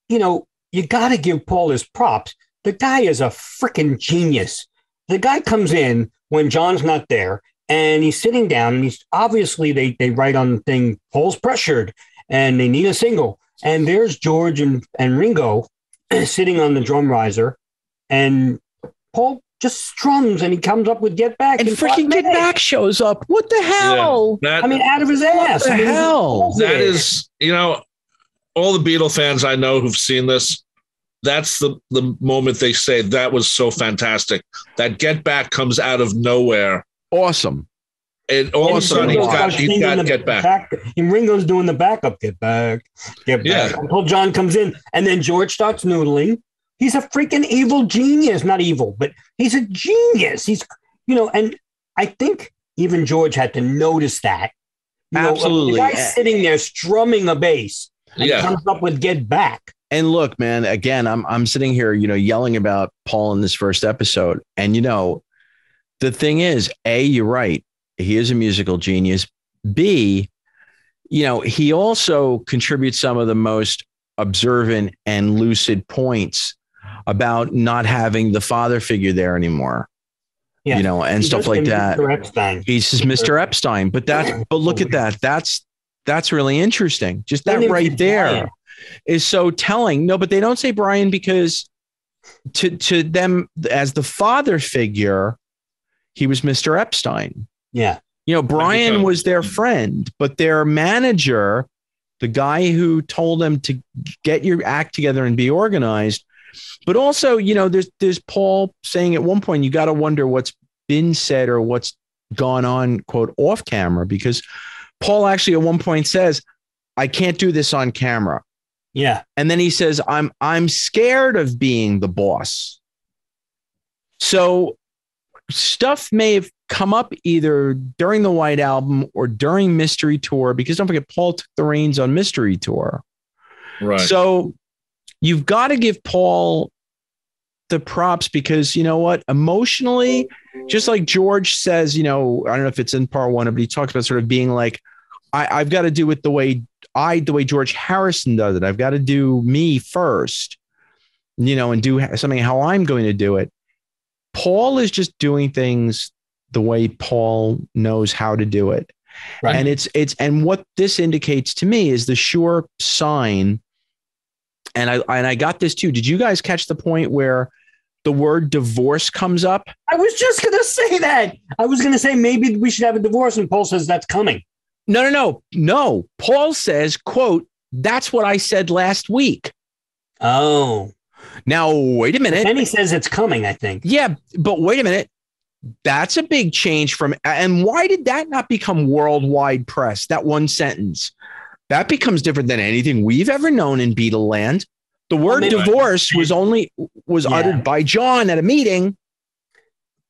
B: you got to give Paul his props. The guy is a freaking genius. The guy comes in when John's not there, and he's sitting down, and he's obviously they write on the thing, Paul's pressured, and they need a single. And there's George and Ringo sitting on the drum riser, and Paul just strums, and he comes up with Get Back.
D: And freaking Get Back shows up. What the hell?
C: Yeah,
B: out of his ass.
D: What the hell?
C: That is, all the Beatle fans I know who've seen this, that's the moment they say that was so fantastic. That Get Back comes out of nowhere.
D: Awesome.
C: And all of a sudden he's got Get Back.
B: And Ringo's doing the backup, Get Back, Get Back. Until John comes in, and then George starts noodling. He's a freaking evil genius. Not evil, but he's a genius. He's, and I think even George had to notice that.
D: Absolutely.
B: The guy's sitting there strumming a bass and comes up with Get Back.
D: And look, man, again, I'm sitting here, yelling about Paul in this first episode. And, the thing is, A, you're right. He is a musical genius. B, he also contributes some of the most observant and lucid points about not having the father figure there anymore. Yeah. And stuff like that.
B: Mr. Epstein.
D: He's just Mr. Epstein. But look at that. That's really interesting. Just that right there is so telling. No, but they don't say Brian because to them as the father figure, he was Mr. Epstein.
B: Yeah.
D: Brian was their friend, but their manager, the guy who told them to get your act together and be organized. But also, there's Paul saying at one point, you got to wonder what's been said or what's gone on, quote, off camera, because Paul actually at one point says, I can't do this on camera.
B: Yeah.
D: And then he says, I'm scared of being the boss. So stuff may have come up either during the White Album or during Mystery Tour, because don't forget, Paul took the reins on Mystery Tour.
C: Right.
D: So you've got to give Paul the props because you know what? Emotionally, just like George says, I don't know if it's in part one, but he talks about sort of being like, I've got to do it the way George Harrison does it. I've got to do me first, and do something how I'm going to do it. Paul is just doing things the way Paul knows how to do it. Right. And and what this indicates to me is the sure sign. And I got this too. Did you guys catch the point where the word divorce comes up?
B: I was just going to say that. I was going to say maybe we should have a divorce, and Paul says that's coming.
D: No. Paul says, quote, that's what I said last week.
B: Oh.
D: Now, wait a minute.
B: And he says it's coming, I think.
D: Yeah, but wait a minute. That's a big change and why did that not become worldwide press? That one sentence. That becomes different than anything we've ever known in Beatle land. The word divorce was uttered by John at a meeting.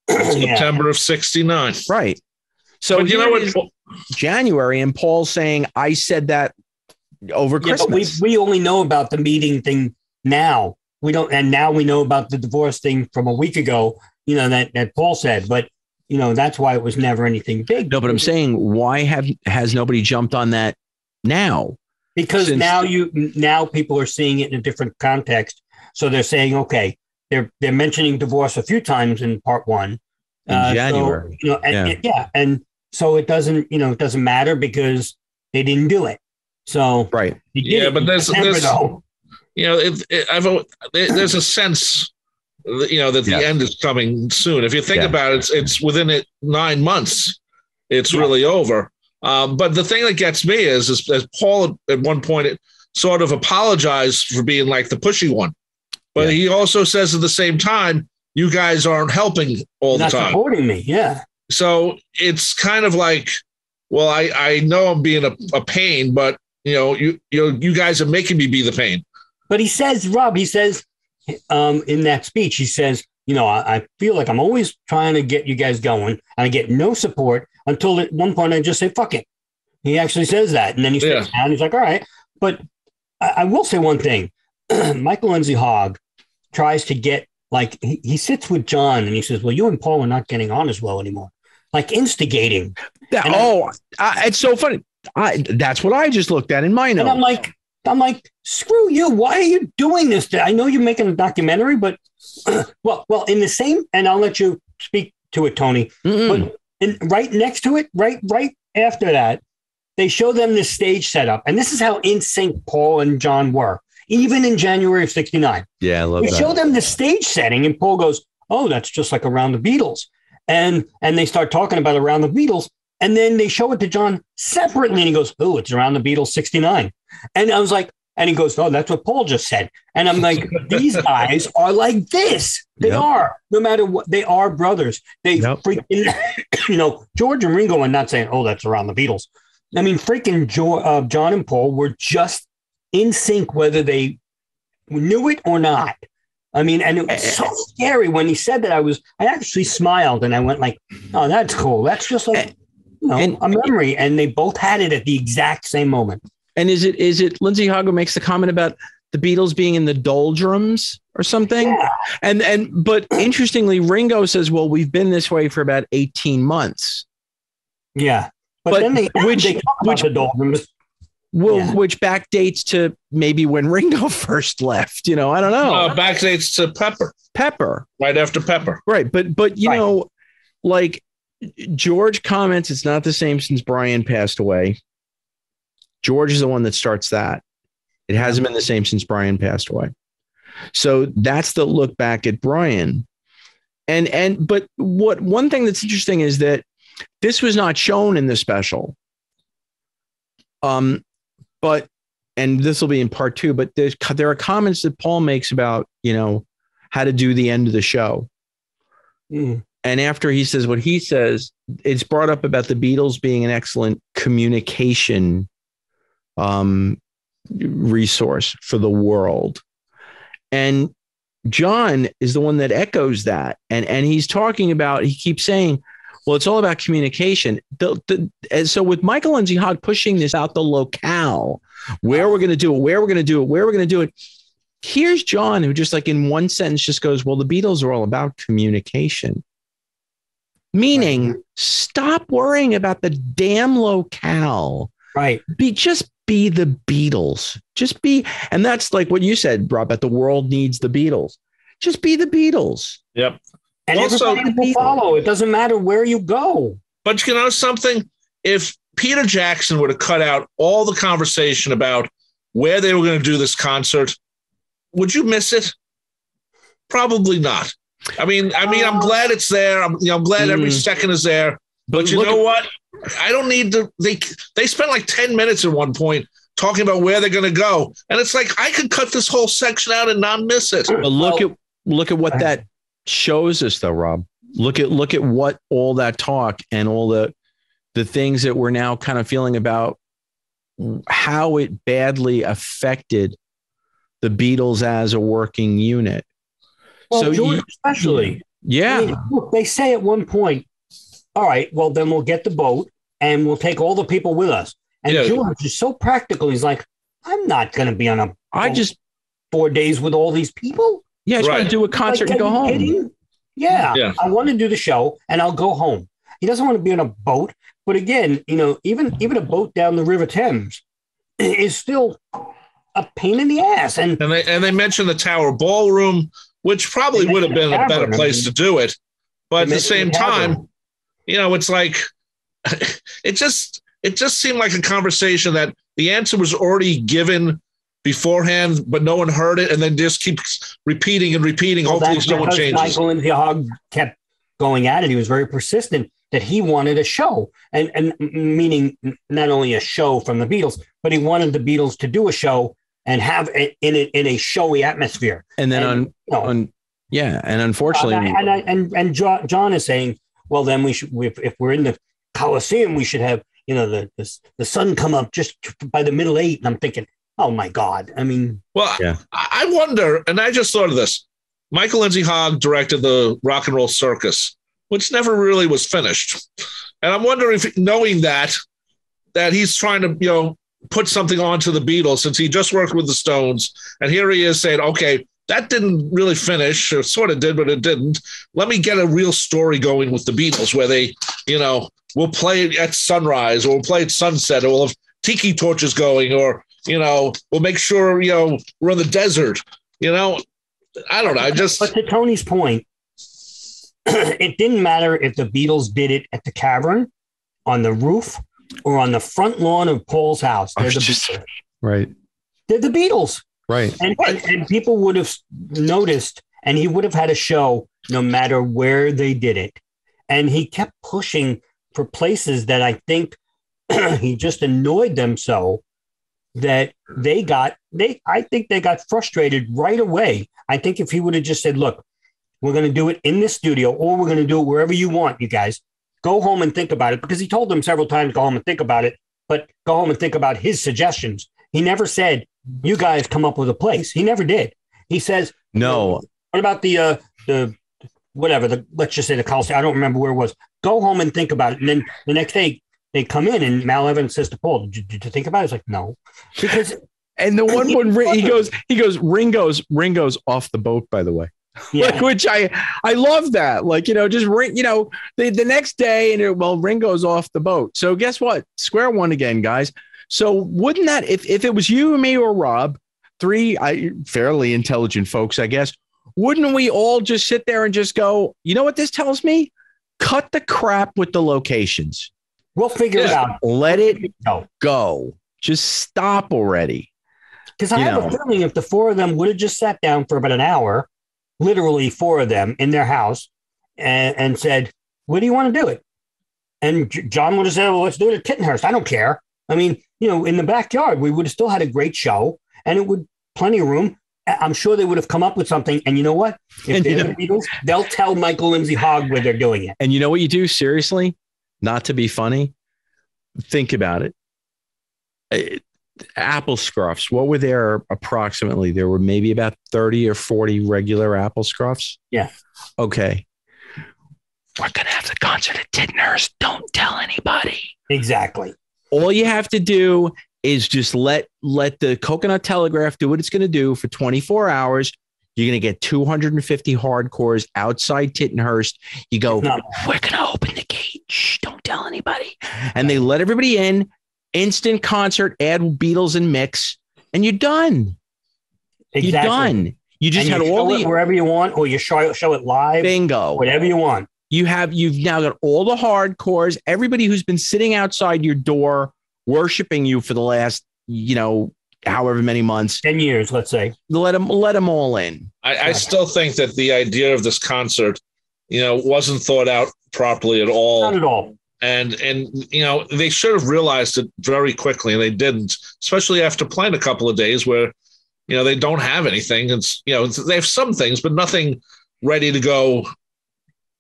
C: September of 69.
D: Right. So
C: but you know what?
D: January, and Paul's saying, I said that over Christmas.
B: But we only know about the meeting thing now. We don't, and now we know about the divorce thing from a week ago, that Paul said, but that's why it was never anything big.
D: No, but I'm saying, why has nobody jumped on that now?
B: Because now people are seeing it in a different context. So they're saying, okay, they're mentioning divorce a few times in part one.
D: In January.
B: So, and so it doesn't matter because they didn't do it. So
D: right.
C: But there's there's a sense, that the end is coming soon. If you think about it, it's within 9 months, it's really over. But the thing that gets me is as Paul at one point it sort of apologized for being like the pushy one, but he also says at the same time, you guys aren't helping all the time.
B: Not supporting me. Yeah.
C: So it's kind of like, well, I know I'm being a pain, but you guys are making me be the pain.
B: But he says, Rob, in that speech, he says, I feel like I'm always trying to get you guys going, and I get no support until at one point I just say, fuck it. He actually says that. And then he sits down. He's like, all right. But I will say one thing. Michael Lindsay Hogg tries to get, like, he sits with John and he says, well, you and Paul are not getting on as well anymore. Like, instigating.
D: It's so funny. That's what I just looked at in my notes.
B: And I'm like, screw you. Why are you doing this? I know you're making a documentary, but well, in the same, and I'll let you speak to it, Tony. But right next to it, right after that, they show them this stage setup. And this is how in sync Paul and John were, even in January of '69.
D: Yeah, I love that.
B: They show them the stage setting, and Paul goes, oh, that's just like Around the Beatles. And they start talking about Around the Beatles. And then they show it to John separately. And he goes, oh, it's Around the Beatles '69. And I was like, and he goes, oh, that's what Paul just said. And I'm like, these guys are like this. They are, no matter what. They are brothers. They freaking, George and Ringo are not saying, oh, that's Around the Beatles. I mean, freaking John and Paul were just in sync, whether they knew it or not. I mean, and it was so scary when he said that. I actually smiled and I went like, oh, that's cool. That's just like, a memory. And they both had it at the exact same moment.
D: And is it Lindsay Hogg who makes the comment about the Beatles being in the doldrums or something? Yeah. But interestingly, Ringo says, well, we've been this way for about 18 months.
B: Yeah. But then they talk about the doldrums.
D: Which backdates to maybe when Ringo first left, I don't know.
C: Backdates to Pepper. Right after Pepper.
D: Right. But know, like George comments, it's not the same since Brian passed away. George is the one that starts that. It hasn't been the same since Brian passed away. So that's the look back at Brian. But one thing that's interesting is that this was not shown in the special. But this will be in part 2, but there are comments that Paul makes about, how to do the end of the show. And after he says what he says, it's brought up about the Beatles being an excellent communication resource for the world. And John is the one that echoes that. And he's talking about, he keeps saying, well, it's all about communication. And so with Michael Lindsay Hogg pushing this out the locale, where we're going to do it. Here's John, who just like in one sentence just goes, well, the Beatles are all about communication. Meaning, stop worrying about the damn locale.
B: Right.
D: Just be the Beatles. And that's like what you said, Rob, that the world needs the Beatles. Just be the Beatles.
C: Yep.
B: And also, everybody will follow. It doesn't matter where you go.
C: But you know something? If Peter Jackson would have cut out all the conversation about where they were going to do this concert, would you miss it? Probably not. I mean, I'm glad it's there. I'm glad every second is there. But you know what? I don't need to. They spent like 10 minutes at one point talking about where they're going to go, and it's like I could cut this whole section out and not miss it.
D: But look at what that shows us, though, Rob. Look at what all that talk and all the things that we're now kind of feeling about how it badly affected the Beatles as a working unit.
B: Well, so George especially.
D: Yeah.
B: I mean, look, they say at one point, all right, well, then we'll get the boat and we'll take all the people with us. And George is so practical. He's like, I'm not going to be on a boat 4 days with all these people.
D: Yeah, I just want to do a concert and go home.
B: Yeah, I want to do the show and I'll go home. He doesn't want to be on a boat. But again, even a boat down the River Thames is still a pain in the ass. And
C: they mentioned the Tower Ballroom, which probably would have been a better place to do it. But at the same time, it's like it just seemed like a conversation that the answer was already given beforehand, but no one heard it, and then just keeps repeating and repeating. Well, hopefully no one changes.
B: Michael and Hogg kept going at it. He was very persistent that he wanted a show, and meaning not only a show from the Beatles, but he wanted the Beatles to do a show and have it in a showy atmosphere.
D: And then and unfortunately,
B: and John is saying, well, then we should, if we're in the Coliseum, we should have the sun come up just by the middle 8. And I'm thinking, oh my God. I mean,
C: I wonder, and I just thought of this. Michael Lindsay Hogg directed the Rock and Roll Circus, which never really was finished. And I'm wondering if, knowing that he's trying to, put something onto the Beatles, since he just worked with the Stones. And here he is saying, okay, that didn't really finish, or sort of did, but it didn't. Let me get a real story going with the Beatles where they, we'll play at sunrise, or we'll play at sunset, or we'll have tiki torches going, or, we'll make sure, we're in the desert, I don't know.
B: But to Tony's point, it didn't matter if the Beatles did it at the Cavern, on the roof, or on the front lawn of Paul's house. They're the Beatles.
D: Right.
B: They're the Beatles.
D: Right.
B: And people would have noticed, and he would have had a show no matter where they did it. And he kept pushing for places that I think he just annoyed them so that I think they got frustrated right away. I think if he would have just said, look, we're going to do it in this studio, or we're going to do it wherever you want, you guys. Go home and think about it, because he told them several times, go home and think about it, but go home and think about his suggestions. He never said, you guys come up with a place. He never did. He says,
D: no.
B: What about the let's just say the Coliseum. I don't remember where it was. Go home and think about it. And then the next day they come in and Mal Evans says to Paul, did you think about it? He's like, no, because.
D: And the one he goes, Ringo's off the boat, by the way. Yeah. Which I love that. Just ring, the next day, and Ringo's off the boat. So guess what? Square one again, guys. So wouldn't that, if it was you, me, or Rob, three fairly intelligent folks, I guess, wouldn't we all just sit there and just go, you know what this tells me? Cut the crap with the locations.
B: We'll figure it out.
D: Let it go. Just stop already.
B: Because I have a feeling if the four of them would have just sat down for about an hour, literally four of them in their house, and said, where do you want to do it? And John would have said, well, let's do it at Tittenhurst. I don't care. I mean, in the backyard, we would have still had a great show, and it would plenty of room. I'm sure they would have come up with something. And you know what? If they're the Beatles, they'll tell Michael Lindsay Hogg where they're doing it.
D: And you know what you do? Seriously, not to be funny. Think about it. Apple scruffs. What were there approximately? There were maybe about 30 or 40 regular apple scruffs.
B: Yeah. Okay.
D: We're going to have the concert at Tittenhurst. Don't tell anybody.
B: Exactly.
D: All you have to do is just let the Coconut Telegraph do what it's going to do for 24 hours. You're going to get 250 hardcores outside Tittenhurst. You go, we're going to open the gate. Shh, don't tell anybody. And they let everybody in. Instant concert, add Beatles and mix, and you're done.
B: Exactly.
D: You're done. You just had all the
B: wherever you want, or you show it live.
D: Bingo.
B: Whatever you want.
D: You've now got all the hardcores, everybody who's been sitting outside your door worshiping you for the last, however many months.
B: 10 years, let's say.
D: Let them all in.
C: I still think that the idea of this concert, wasn't thought out properly at all.
B: Not at all.
C: And they should have realized it very quickly, and they didn't, especially after playing a couple of days where, they don't have anything. It's, they have some things, but nothing ready to go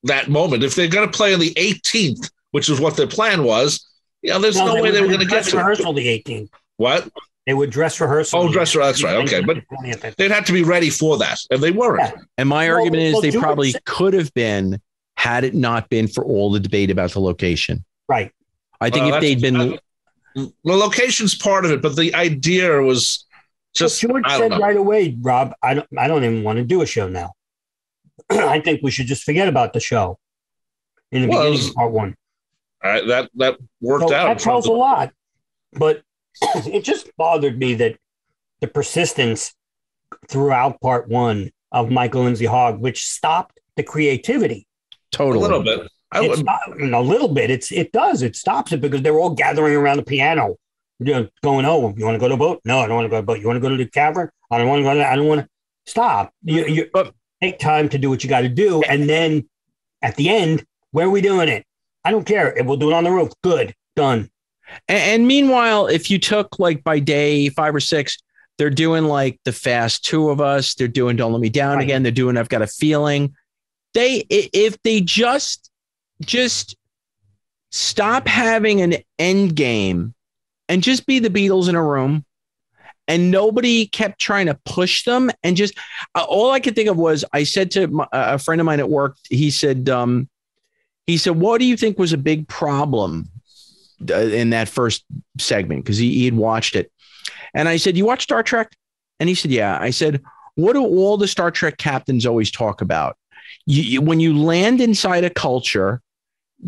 C: that moment. If they're going to play on the 18th, which is what their plan was, there's no way they were going to get to
B: rehearsal the 18th.
C: What?
B: They would dress rehearsal.
C: Oh, dress rehearsal. That's right. Okay. But they'd have to be ready for that, and they weren't. Yeah.
D: And my argument is they probably could have been, had it not been for all the debate about the location.
B: Right.
D: I think if they'd been...
C: the location's part of it, but the idea was just...
B: George said right away, Rob, I don't even want to do a show now. I think we should just forget about the show in the beginning of part one.
C: That worked out.
B: That tells a lot. But it just bothered me that the persistence throughout part one of Michael Lindsay Hogg, which stopped the creativity.
D: Totally.
C: A little bit.
B: A little bit. It does. It stops it because they're all gathering around the piano, going, oh, you want to go to a boat? No, I don't want to go to a boat. You want to go to the cavern? I don't want to go. I don't want to. Stop. You take time to do what you got to do. And then at the end, where are we doing it? I don't care. We'll do it on the roof. Good. Done.
D: And meanwhile, if you took by day 5 or 6, they're doing the Fast Two of Us. They're doing Don't Let Me Down again. They're doing I've Got a Feeling. If they just stop having an end game and just be the Beatles in a room and nobody kept trying to push them. And just all I could think of was I said to a friend of mine at work, he said, what do you think was a big problem in that first segment? Because he had watched it. And I said, you watch Star Trek? And he said, yeah. I said, what do all the Star Trek captains always talk about? When you land inside a culture,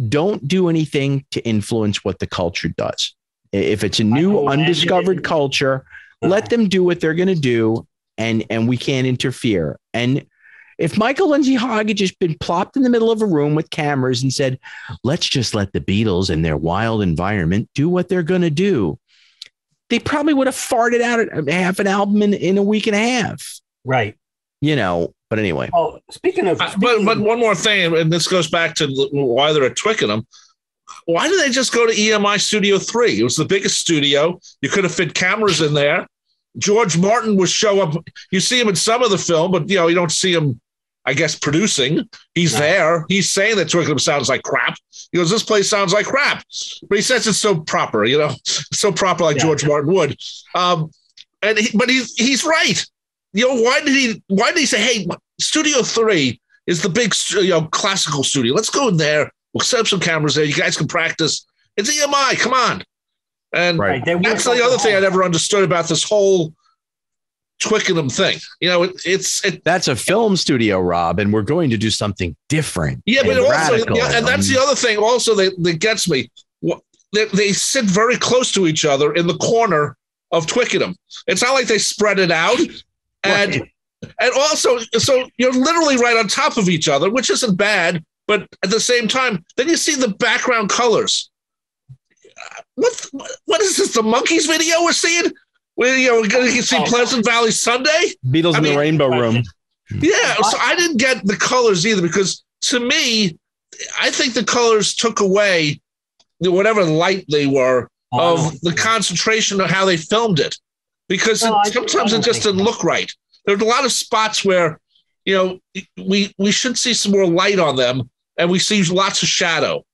D: don't do anything to influence what the culture does. If it's a new undiscovered culture, let them do what they're going to do. And we can't interfere. And if Michael Lindsay Hogg had just been plopped in the middle of a room with cameras and said, let's just let the Beatles and their wild environment do what they're going to do, they probably would have farted out half an album in a week and a half.
B: Right.
D: But anyway.
B: Oh, speaking of.
C: But one more thing, and this goes back to why they're at Twickenham. Why did they just go to EMI Studio 3? It was the biggest studio. You could have fit cameras in there. George Martin would show up. You see him in some of the film, but you don't see him, I guess, producing. He's there. He's saying that Twickenham sounds like crap. He goes, this place sounds like crap. But he says it's so proper, so proper like George Martin would. But he's right. Why did he say, hey, Studio 3 is the big, classical studio. Let's go in there. We'll set up some cameras there. You guys can practice. It's EMI. Come on. And that's the other thing I never understood about this whole Twickenham thing. That's
D: a film studio, Rob, and we're going to do something different.
C: Yeah, but and that's the other thing also that gets me. They sit very close to each other in the corner of Twickenham. It's not like they spread it out. And also, so you're literally right on top of each other, which isn't bad. But at the same time, then you see the background colors. What is this? The Monkees video we're seeing? Where you can see Pleasant Valley Sunday?
D: Beatles in the Rainbow Room.
C: Yeah, so I didn't get the colors either because to me, I think the colors took away whatever light they were of the concentration of how they filmed it. Because sometimes it just didn't look right. There's a lot of spots where, we should see some more light on them, and we see lots of shadow.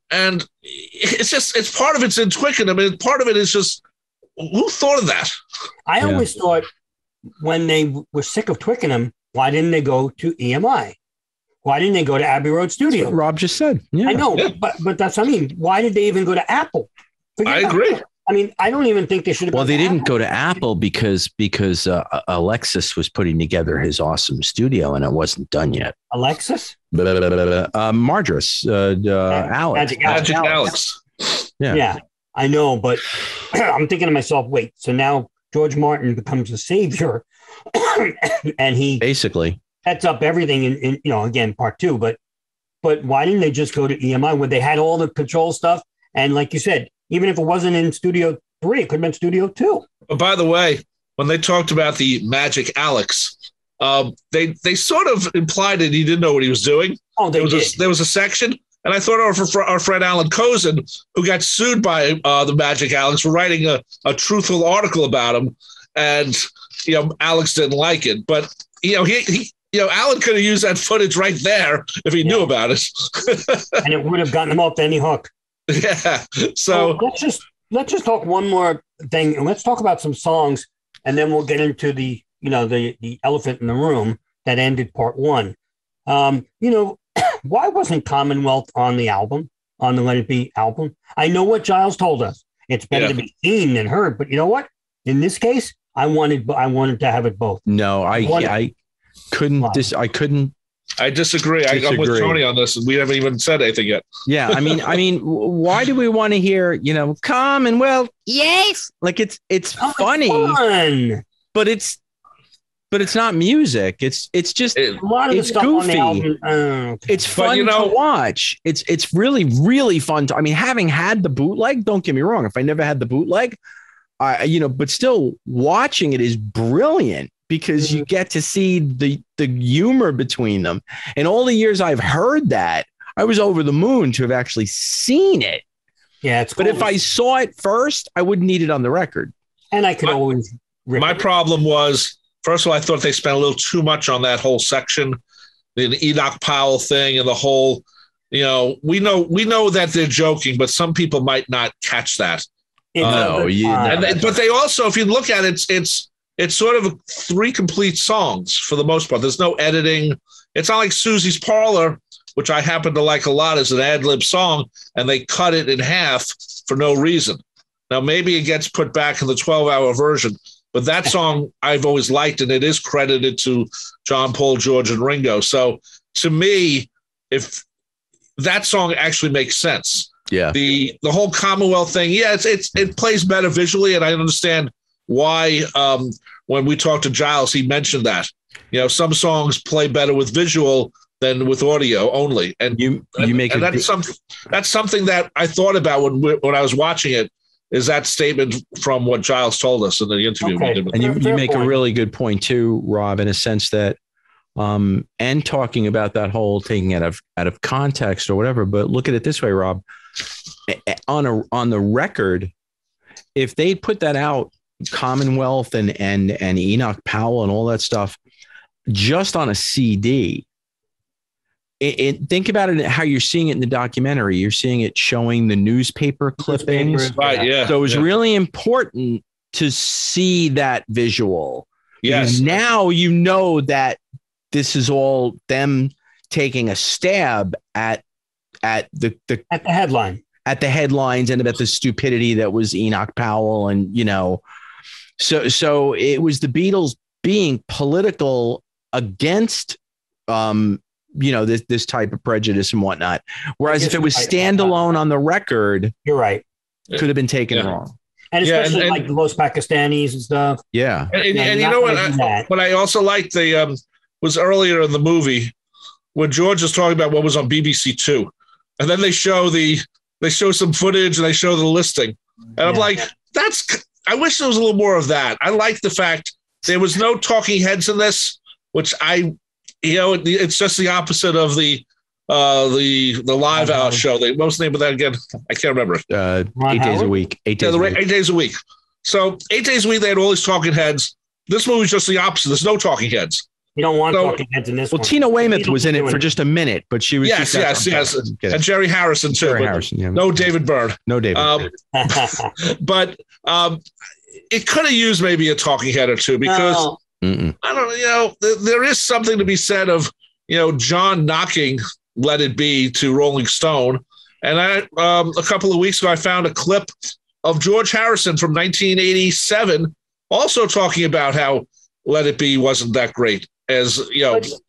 C: And it's part of it's in Twickenham, and part of it is just, who thought of that?
B: I always thought when they were sick of Twickenham, why didn't they go to EMI? Why didn't they go to Abbey Road Studios?
D: That's what Rob just said. Yeah.
B: I know, but that's what I mean. Why did they even go to Apple?
C: I agree.
B: I mean, I don't even think they should have.
D: Well, they didn't go to Apple because Alexis was putting together his awesome studio and it wasn't done yet.
B: Alexis?
D: Marjoris,
B: Magic
C: Alex.
B: Yeah, I know, but I'm thinking to myself, wait, so now George Martin becomes the savior and he
D: basically
B: sets up everything in again, part 2, but why didn't they just go to EMI when they had all the control stuff? And like you said, even if it wasn't in Studio 3, it could have been Studio 2.
C: But by the way, when they talked about the Magic Alex, they sort of implied that he didn't know what he was doing.
B: Oh, there
C: was a section, and I thought our friend Alan Cozen, who got sued by the Magic Alex for writing a truthful article about him, and Alex didn't like it. But Alan could have used that footage right there if he knew about it,
B: and it would have gotten him off to any hook.
C: Yeah. So
B: let's just talk one more thing, and let's talk about some songs, and then we'll get into the elephant in the room that ended part 1. Why wasn't Commonwealth on the album, on the Let It Be album? I know what Giles told us. It's better to be seen than heard, but you know what? In this case, I wanted to have it both.
D: No, I couldn't.
C: I disagree. I'm with Tony on this, and we haven't even said anything yet.
D: Yeah, I mean, why do we want to hear, Commonwealth? Yes, like it's funny,
B: fun.
D: but it's not music. It's just
B: a lot of the stuff
D: goofy.
B: On the album.
D: It's fun to watch. It's really, really fun. Having had the bootleg, don't get me wrong. If I never had the bootleg, but still watching it is brilliant. Because you get to see the humor between them. And all the years I've heard that, I was over the moon to have actually seen it.
B: Yeah, it's cool.
D: But if I saw it first, I wouldn't need it on the record.
B: And I could always rip
C: My
B: it.
C: problem was, first of all, I thought they spent a little too much on that whole section, the Enoch Powell thing and the whole, we know that they're joking, but some people might not catch that. But they also, if you look at it, it's sort of 3 complete songs for the most part. There's no editing. It's not like Susie's Parlor, which I happen to like a lot as an ad-lib song, and they cut it in half for no reason. Now, maybe it gets put back in the 12-hour version, but that song I've always liked, and it is credited to John, Paul, George, and Ringo. So to me, if that song actually makes sense.
D: Yeah.
C: The whole Commonwealth thing, it plays better visually, and I understand why when we talked to Giles, he mentioned that. Some songs play better with visual than with audio only. And that's something that I thought about when I was watching it, is that statement from what Giles told us in the interview.
B: Okay.
D: And you make a really good point too, Rob, in a sense that, and talking about that whole taking it out of context or whatever, but look at it this way, Rob, on the record, if they put that out, Commonwealth and Enoch Powell and all that stuff, just on a CD, think about it, how you're seeing it in the documentary. You're seeing it showing the newspaper clippings.
C: Right, yeah.
D: So it was really important to see that visual.
C: Yes.
D: Now you know that this is all them taking a stab at the
B: headline.
D: At the headlines and about the stupidity that was Enoch Powell. And, so it was the Beatles being political against, this type of prejudice and whatnot. Whereas if it was standalone on the record,
B: you're right,
D: could have been taken wrong.
B: And especially and like Los Pakistanis and stuff.
D: Yeah.
C: And you know what I also liked was earlier in the movie when George was talking about what was on BBC Two. And then they show some footage and they show the listing. And I'm like, I wish there was a little more of that. I like the fact there was no talking heads in this, which it's just the opposite of the live out show. What was the name of that again? I can't remember.
D: 8 days a week. 8 days.
C: 8 days a week. So 8 days a week, they had all these talking heads. This movie's just the opposite. There's no talking heads.
B: You don't want talking heads in this one.
D: Well, Tina Weymouth was in it for just a minute, but she was.
C: Yes. And Jerry Harrison, too. No David Byrne.
D: No David.
C: But it could have used maybe a talking head or two because, I don't know, there is something to be said of, John knocking Let It Be to Rolling Stone. And a couple of weeks ago, I found a clip of George Harrison from 1987 also talking about how Let It Be wasn't that great. As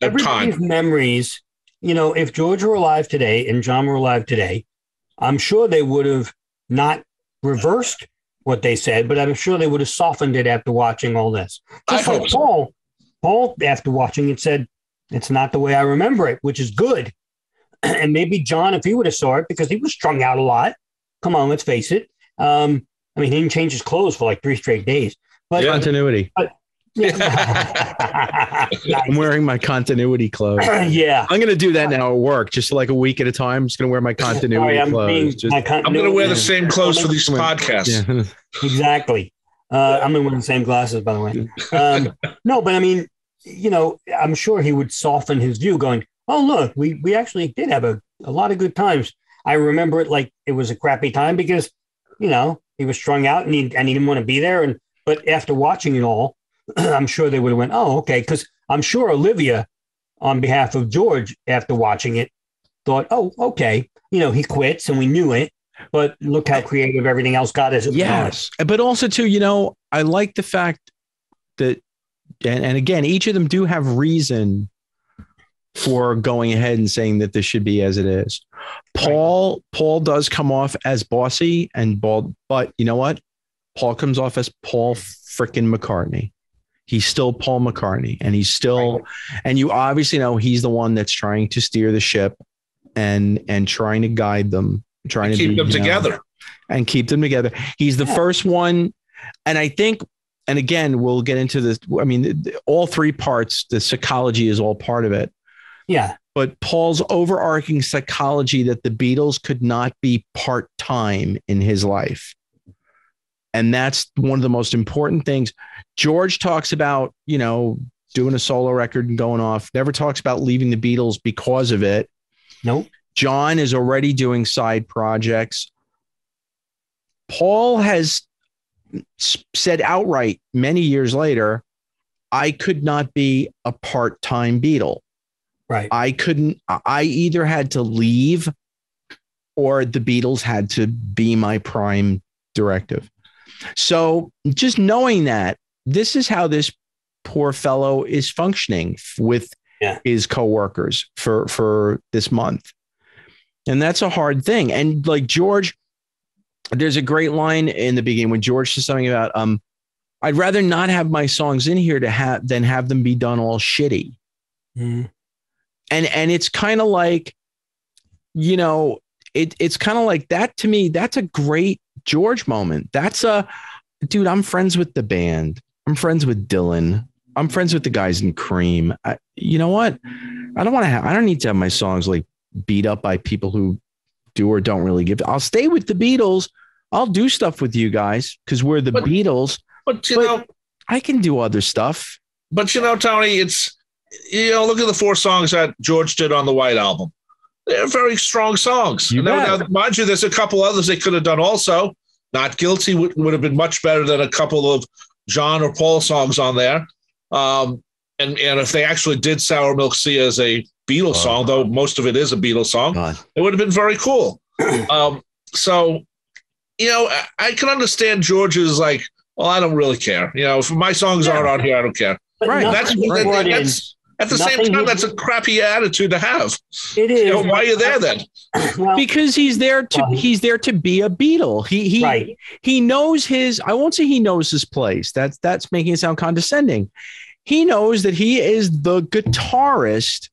C: at time
B: memories, if George were alive today and John were alive today, I'm sure they would have not reversed what they said, but I'm sure they would have softened it after watching all this. Just like Paul, after watching it, said it's not the way I remember it, which is good. And maybe John, if he would have saw it, because he was strung out a lot. Come on, let's face it. He didn't change his clothes for like 3 straight days. But
D: continuity. I'm wearing my continuity clothes.
B: Yeah.
D: I'm going to do that now at work, just like a week at a time. I'm just going to wear my continuity clothes.
C: I'm going to wear the same clothes for these podcasts.
B: Yeah. Exactly. I'm going to wear the same glasses, by the way. No, but I'm sure he would soften his view going, oh, look, we actually did have a lot of good times. I remember it like it was a crappy time because, he was strung out and he didn't want to be there. But after watching it all, I'm sure they would have went, oh, okay. Because I'm sure Olivia, on behalf of George, after watching it, thought, oh, okay. He quits and we knew it. But look how creative everything else got as it
D: was. But also, too, I like the fact that, and again, each of them do have reason for going ahead and saying that this should be as it is. Paul does come off as bossy and bald, but you know what? Paul comes off as Paul frickin' McCartney. He's still Paul McCartney, and he's still, and you obviously know he's the one that's trying to steer the ship and trying to guide them, trying to
C: keep them together
D: and keep them together. He's the first one. And I think, and again, we'll get into this. I mean, all 3 parts, the psychology is all part of it.
B: Yeah.
D: But Paul's overarching psychology that the Beatles could not be part-time in his life. And that's one of the most important things. George talks about, doing a solo record and going off, never talks about leaving the Beatles because of it.
B: Nope.
D: John is already doing side projects. Paul has said outright many years later, I could not be a part-time Beatle.
B: Right.
D: I either had to leave or the Beatles had to be my prime directive. So just knowing that, this is how this poor fellow is functioning with his coworkers for this month. And that's a hard thing. And like George, there's a great line in the beginning when George says something about, I'd rather not have my songs in here than have them be done all shitty.
B: Mm.
D: And it's kind of like, you know, it's kind of like that to me. That's a great George moment. Dude, I'm friends with the band. I'm friends with Dylan. I'm friends with the guys in Cream. You know what? I don't need to have my songs like beat up by people who do or don't really give. I'll stay with the Beatles. I'll do stuff with you guys because we're the Beatles. But you know, I can do other stuff.
C: But you know, Tony, it's, you know, look at the 4 songs that George did on the White Album. They're very strong songs. Now, mind you, there's a couple others they could have done also. Not Guilty would have been much better than a couple of John or Paul songs on there. And if they actually did Sour Milk Sea as a Beatles song, though most of it is a Beatles song, it would have been very cool. So, you know, I can understand George's like, well, I don't really care. You know, if my songs aren't on here, I don't care.
B: Right.
C: That's at the same time, that's a crappy attitude to have.
B: It is.
C: You know, why are you there then?
B: Well,
D: because he's there to be a Beatle. He knows his, I won't say he knows his place. That's making it sound condescending. He knows that he is the guitarist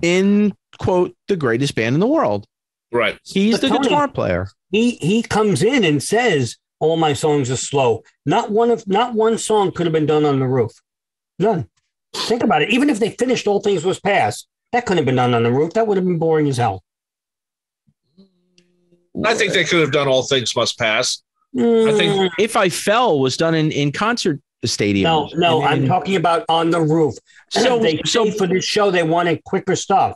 D: in, quote, the greatest band in the world.
C: Right.
D: He's the guitar player.
B: He comes in and says, all my songs are slow. Not one song could have been done on the roof. None. Think about it. Even if they finished All Things Must Pass, that couldn't have been done on the roof. That would have been boring as hell.
C: I think they could have done All Things Must Pass. I think
D: If I Fell was done in concert stadium.
B: No, I'm talking about on the roof. So for this show, they wanted quicker stuff.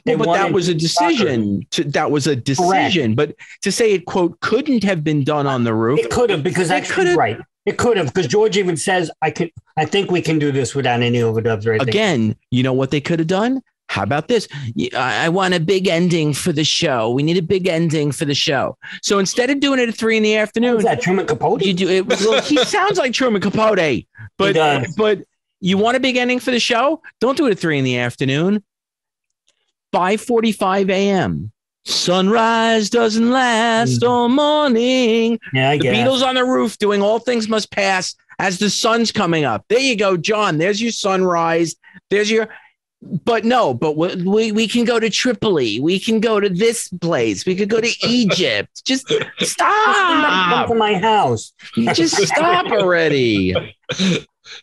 D: But that was a decision. That was a decision. Correct. But to say it, quote, couldn't have been done on the roof.
B: It could have, because actually, right. It could have, because George even says, I think we can do this without any overdubs or anything.
D: Again, you know what they could have done? How about this? I want a big ending for the show. We need a big ending for the show. So instead of doing it at 3 PM,
B: is that Truman Capote?
D: You do it. Well, he sounds like Truman Capote, but you want a big ending for the show? Don't do it at 3 PM. 5:45 a.m. Sunrise doesn't last all morning.
B: Yeah, I guess.
D: The Beatles on the roof doing All Things Must Pass as the sun's coming up. There you go, John. There's your sunrise. There's your. But we can go to Tripoli. We can go to this place. We could go to Egypt. Just stop.
B: Come to my house.
D: Just stop already.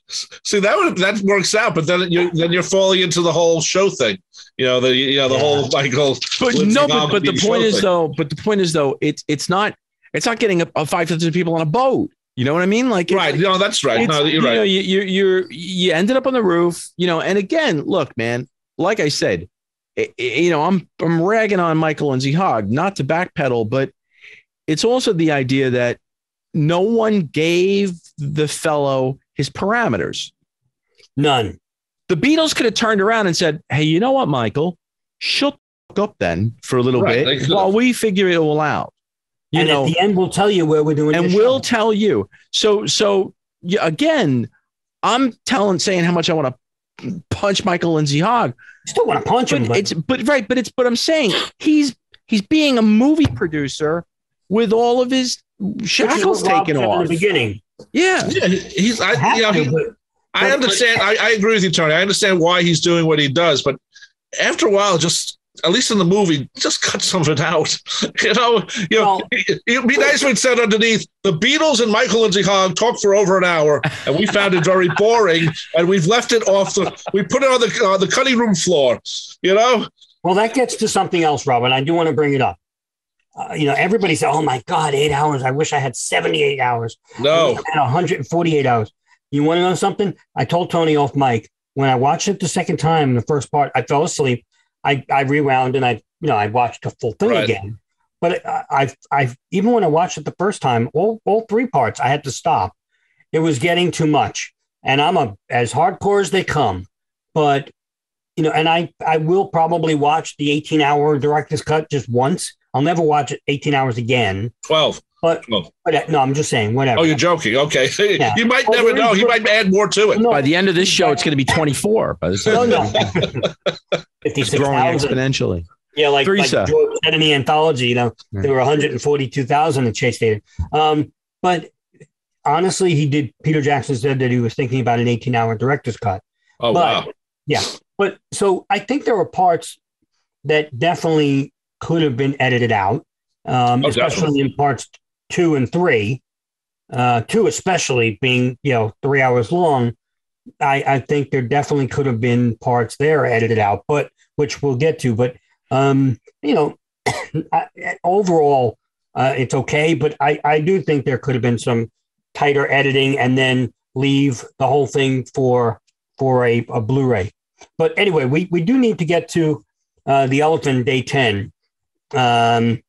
C: See, that works out, but then you're falling into the whole show thing. The whole Michael.
D: But the point is though, it's not getting a 5,000 people on a boat. You know what I mean? Like,
C: right. No, that's right. No, you're right.
D: You ended up on the roof, and again, look, man, like I said, I'm ragging on Michael Lindsay Hogg, not to backpedal, but it's also the idea that no one gave the fellow his parameters.
B: None.
D: The Beatles could have turned around and said, hey, you know what, Michael, shut up then for a little bit while we figure it all out.
B: At the end, we'll tell you where we're doing.
D: And we'll tell you. So again, I'm saying how much I want to punch Michael Lindsay Hogg.
B: Still want to punch him,
D: but I'm saying he's being a movie producer with all of his shackles taken off
B: in the beginning.
D: Yeah,
C: I understand. I agree with you, Tony. I understand why he's doing what he does, but after a while, just. At least in the movie, just cut some of it out. It'd be nice when it said underneath, the Beatles and Michael Lindsay Hogg talked for over an hour, and we found it very boring, and we've left it off. We put it on the cutting room floor.
B: Well, that gets to something else, Robin. I do want to bring it up. Everybody said, "Oh my God, 8 hours! I wish I had 78 hours.
C: No,
B: I had 148 hours." You want to know something? I told Tony off mic when I watched it the second time. The first part, I fell asleep. I rewound and I watched the full thing again. but I even when I watched it the first time, all three parts, I had to stop. It was getting too much, and I'm as hardcore as they come. But and I will probably watch the 18-hour director's cut just once. I'll never watch it 18 hours again.
C: 12.
B: But no, I'm just saying, whatever.
C: Oh, you're joking. Okay.
B: Yeah.
C: You might never know. He might add more to it.
D: No, by the end of this show, it's going to be 24. By the time.
B: No.
D: It's growing exponentially.
B: Yeah, like George said in the anthology, there were 142,000 in Chase Station. But honestly, Peter Jackson said that he was thinking about an 18-hour director's cut.
C: Oh, wow.
B: Yeah. But so I think there were parts that definitely could have been edited out, especially definitely. In parts 2 and 3. 2 especially being 3 hours long. I think there definitely could have been parts there edited out, but which we'll get to. But overall, it's okay. But I do think there could have been some tighter editing, and then leave the whole thing for a Blu-ray. But anyway, we do need to get to the Elephant Day 10. January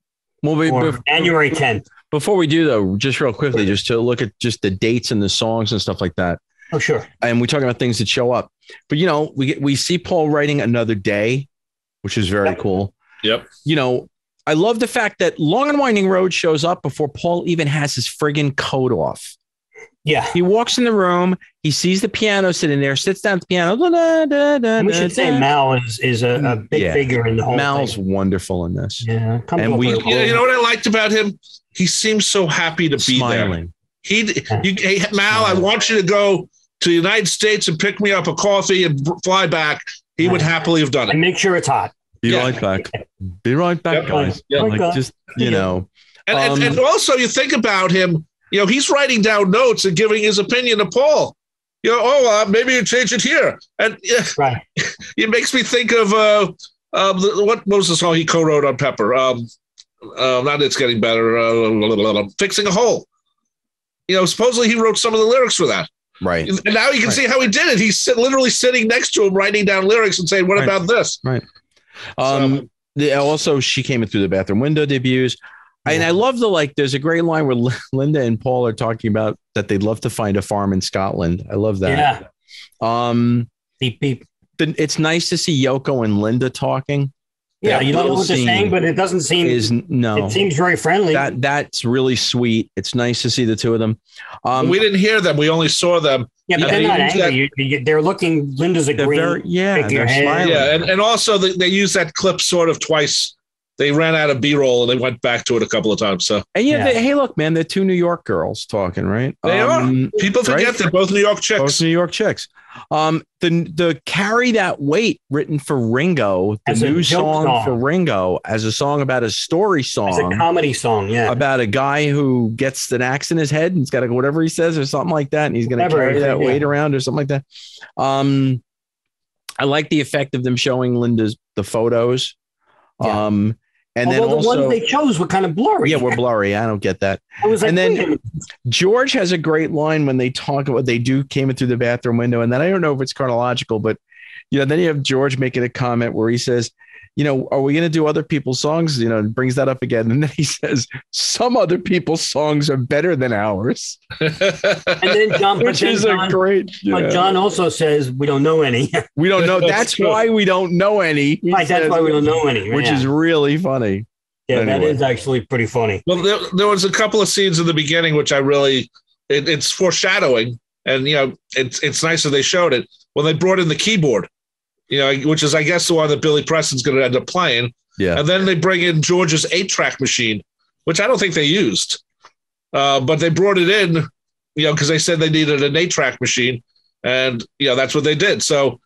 B: 10th.
D: Before we do, though, just real quickly, just to look at just the dates and the songs and stuff like that.
B: Oh, sure.
D: And we're talking about things that show up. But, we see Paul writing Another Day, which is very cool.
C: Yep.
D: I love the fact that Long and Winding Road shows up before Paul even has his friggin' coat off.
B: Yeah.
D: He walks in the room. He sees the piano sitting there, sits down at the piano.
B: We should say Mal is a big figure in the whole
D: Mal's
B: thing.
D: wonderful in this.
B: Yeah.
D: And
C: you know what I liked about him? He seems so happy to be
D: Smiling.
C: there. Hey, Mal, I want you to go to the United States and pick me up a coffee and fly back. He would happily have done it.
B: And make sure it's hot.
D: Be right back. Be right back, guys.
C: Yep.
D: Like just,
C: And also you think about him, he's writing down notes and giving his opinion to Paul. Maybe you change it here. And
B: right.
C: It makes me think of what was the song he co-wrote on Pepper? Not It's Getting Better. Fixing a Hole. Supposedly he wrote some of the lyrics for that.
D: Right.
C: And now you can see how he did it. He's literally sitting next to him, writing down lyrics and saying, "What about this?"
D: Right. Also, She Came In Through the Bathroom Window debuts. And I love there's a great line where Linda and Paul are talking about that they'd love to find a farm in Scotland. I love that.
B: Yeah. Beep, beep.
D: It's nice to see Yoko and Linda talking.
B: Yeah, you don't know what they're saying, but it doesn't seem. It seems very friendly.
D: That's really sweet. It's nice to see the two of them.
C: We didn't hear them. We only saw them.
B: Yeah, but they're not angry. They're looking. Linda's agreeing.
D: They're smiling.
C: Yeah, and also they used that clip sort of twice. They ran out of B-roll and they went back to it a couple of times. So
D: hey, look, man, they're two New York girls talking, right?
C: They are. People forget they're both New York chicks.
D: Both New York chicks. The Carry That Weight written for Ringo, the new song for Ringo, as a song about a story song,
B: as a comedy song,
D: about a guy who gets an axe in his head and he's got to go whatever he says or something like that, and he's going to carry that weight around or something like that. I like the effect of them showing the photos. And
B: although
D: then also
B: the ones they chose were kind of blurry.
D: Yeah, we're blurry. I don't get that.
B: And then
D: George has a great line when they talk about came in through the bathroom window. And then I don't know if it's chronological, but then you have George making a comment where he says, are we going to do other people's songs? Brings that up again. And then he says, some other people's songs are better than ours.
B: And then John also says, we don't know any.
D: We don't know. That's why we don't know any.
B: Right. That's why we don't know any.
D: Which is really funny.
B: Yeah, anyway. That is actually pretty funny.
C: Well, there was a couple of scenes in the beginning, which I really, it's foreshadowing. And, it's nice that they showed it when they brought in the keyboard. Which is, I guess, the one that Billy Preston's going to end up playing.
D: Yeah.
C: And then they bring in George's 8-track machine, which I don't think they used. But they brought it in, because they said they needed an 8-track machine. And, that's what they did. So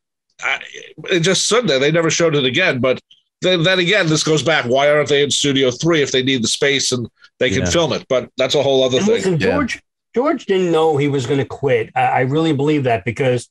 C: it just stood there. They never showed it again. But then again, this goes back. Why aren't they in Studio 3 if they need the space and they can film it? But that's a whole other thing.
B: Listen, George didn't know he was going to quit. I really believe that because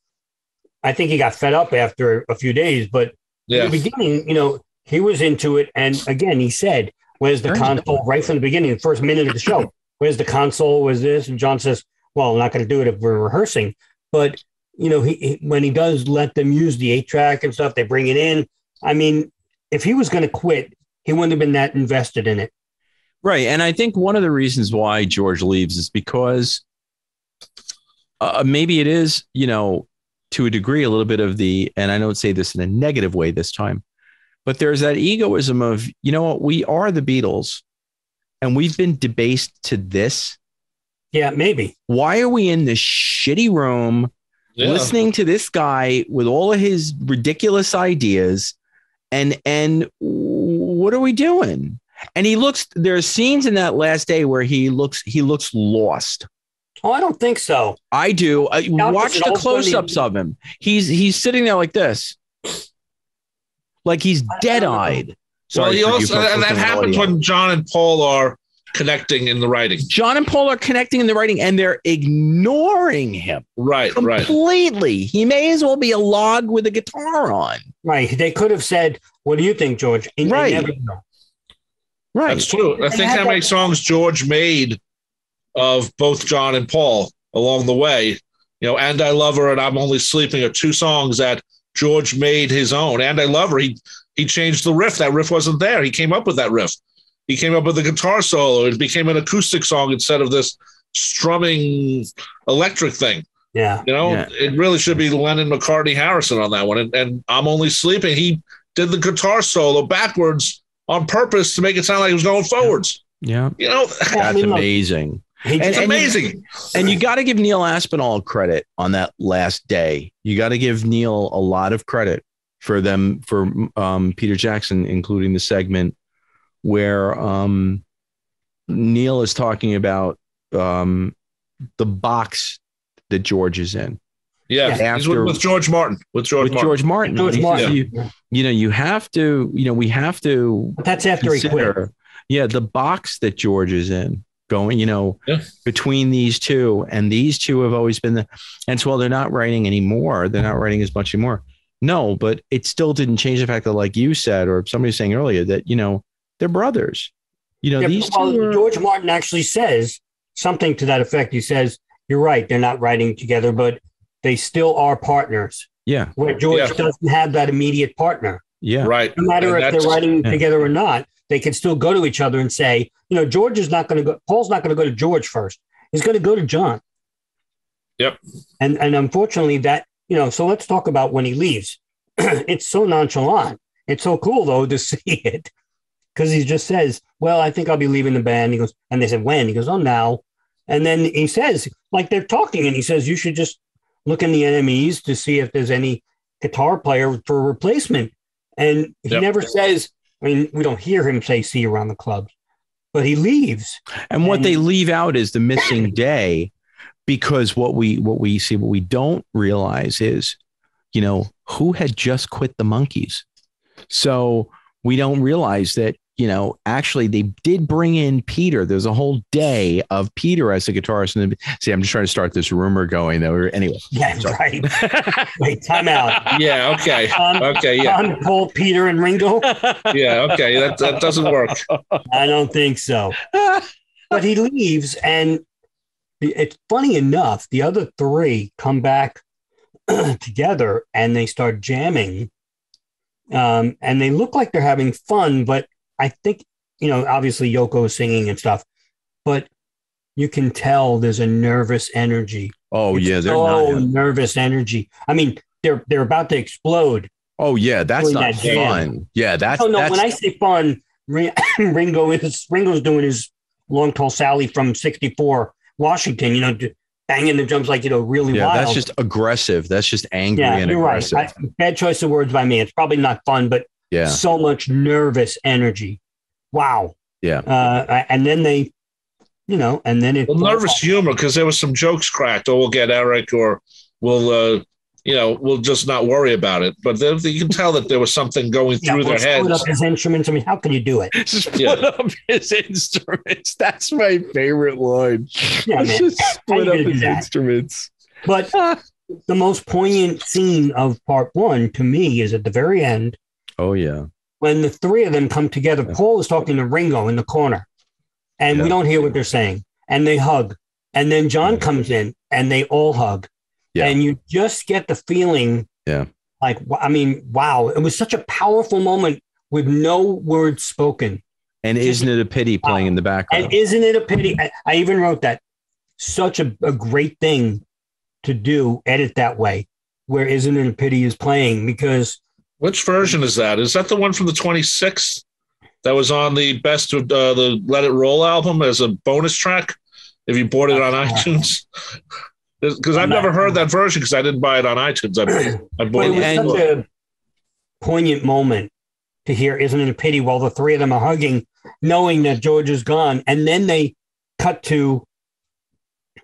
B: I think he got fed up after a few days, but in the beginning, he was into it. And again, he said, where's the console right from the beginning, the first minute of the show, where's the console? Was this? And John says, well, I'm not going to do it if we're rehearsing. But, when he does let them use the 8-track and stuff, they bring it in. I mean, if he was going to quit, he wouldn't have been that invested in it.
D: Right. And I think one of the reasons why George leaves is because maybe it is, to a degree, a little bit of and I don't say this in a negative way this time, but there's that egoism of, what, we are the Beatles and we've been debased to this.
B: Yeah, maybe.
D: Why are we in this shitty room listening to this guy with all of his ridiculous ideas? And what are we doing? And there are scenes in that last day where he looks lost.
B: Oh, I don't think so.
D: I do. Watch the close-ups of him. He's sitting there like this, like he's dead-eyed.
C: Sorry, well, that happens when John and Paul are connecting in the writing.
D: John and Paul are connecting in the writing, and they're ignoring him.
C: Right,
D: completely.
C: Right.
D: He may as well be a log with a guitar on.
B: Right. They could have said, "What do you think, George?" And
D: right. Right.
C: That's true. I think how many songs George made of both John and Paul along the way, "And I Love Her" and "I'm Only Sleeping" are two songs that George made his own. "And I Love Her," he changed the riff. That riff wasn't there. He came up with that riff. He came up with the guitar solo. It became an acoustic song instead of this strumming electric thing.
B: Yeah.
C: It really should be Lennon, McCartney, Harrison on that one. And "I'm Only Sleeping," he did the guitar solo backwards on purpose to make it sound like he was going forwards.
D: Yeah. That's amazing.
C: It's amazing.
D: And you got to give Neil Aspinall credit on that last day. You got to give Neil a lot of credit for Peter Jackson, including the segment where Neil is talking about the box that George is in.
C: Yeah, he's with George Martin. With George Martin.
D: You have to, we have to.
B: But that's after he quit.
D: Yeah, the box that George is in, going, between these two, and these two have always been and so, they're not writing anymore. They're not writing as much anymore. No, but it still didn't change the fact that, like you said, or somebody was saying earlier, that, they're brothers. These two
B: George Martin actually says something to that effect. He says, "You're right. They're not writing together, but they still are partners."
D: Yeah.
B: Where George doesn't have that immediate partner.
D: Yeah.
C: Right.
B: No matter if they're writing together or not, they can still go to each other and say, George is not going to go. Paul's not going to go to George first. He's going to go to John.
C: Yep.
B: And unfortunately that, so let's talk about when he leaves. It's so nonchalant. It's so cool though to see it. Because he just says, "Well, I think I'll be leaving the band." He goes, and they said, "When?" He goes, "Oh, now." And then he says, like they're talking, and he says, "You should just look in the NMEs to see if there's any guitar player for a replacement." And he never says, we don't hear him say, "See you around the clubs," but he leaves.
D: And what they leave out is the missing day, because what we don't realize is, who had just quit the Monkees. So we don't realize that, actually they did bring in Peter. There's a whole day of Peter as a guitarist. And see, I'm just trying to start this rumor going though. Anyway.
B: Yeah, right. Wait, time out.
C: Yeah. Okay. Okay. Yeah.
B: John, Paul, Peter, and Ringo.
C: Yeah. Okay. That doesn't work.
B: I don't think so. But he leaves, and it's funny enough, the other three come back together and they start jamming. And they look like they're having fun, but I think, obviously Yoko is singing and stuff, but you can tell there's a nervous energy.
D: Oh,
B: it's
D: yeah. They're
B: not nervous energy. I mean, they're about to explode.
D: Oh, yeah. That's not fun. Yeah. That's
B: when I say fun, Ringo's doing his Long Tall Sally from 64 Washington, banging the drums like, really wild.
D: That's just aggressive. That's just angry and aggressive.
B: Right. Bad choice of words by me. It's probably not fun, but so much nervous energy. Wow.
D: Yeah.
B: And then they, and then it.
C: Well, nervous humor, because there was some jokes cracked. "Oh, we'll get Eric," or we'll just not worry about it. But you can tell that there was something going through their heads.
B: Split up his instruments. I mean, how can you do it?
D: Split up his instruments. That's my favorite line.
B: Yeah, man.
D: Just split up his instruments.
B: But the most poignant scene of part one to me is at the very end.
D: Oh, yeah.
B: When the three of them come together. Paul is talking to Ringo in the corner, and we don't hear what they're saying. And they hug. And then John comes in, and they all hug. Yeah. And you just get the feeling, like, wow. It was such a powerful moment with no words spoken.
D: And isn't it a pity playing in the background?
B: And isn't it a pity? I even wrote that. Such a great thing to do, edit that way, where Isn't It a Pity is playing, because...
C: Which version is that? Is that the one from the 26th that was on the best of the Let It Roll album as a bonus track? If you bought it on iTunes? Because I've never heard that version because I didn't buy it on iTunes. I bought
B: it was such a poignant moment to hear Isn't It a Pity while the three of them are hugging, knowing that George is gone. And then they cut to,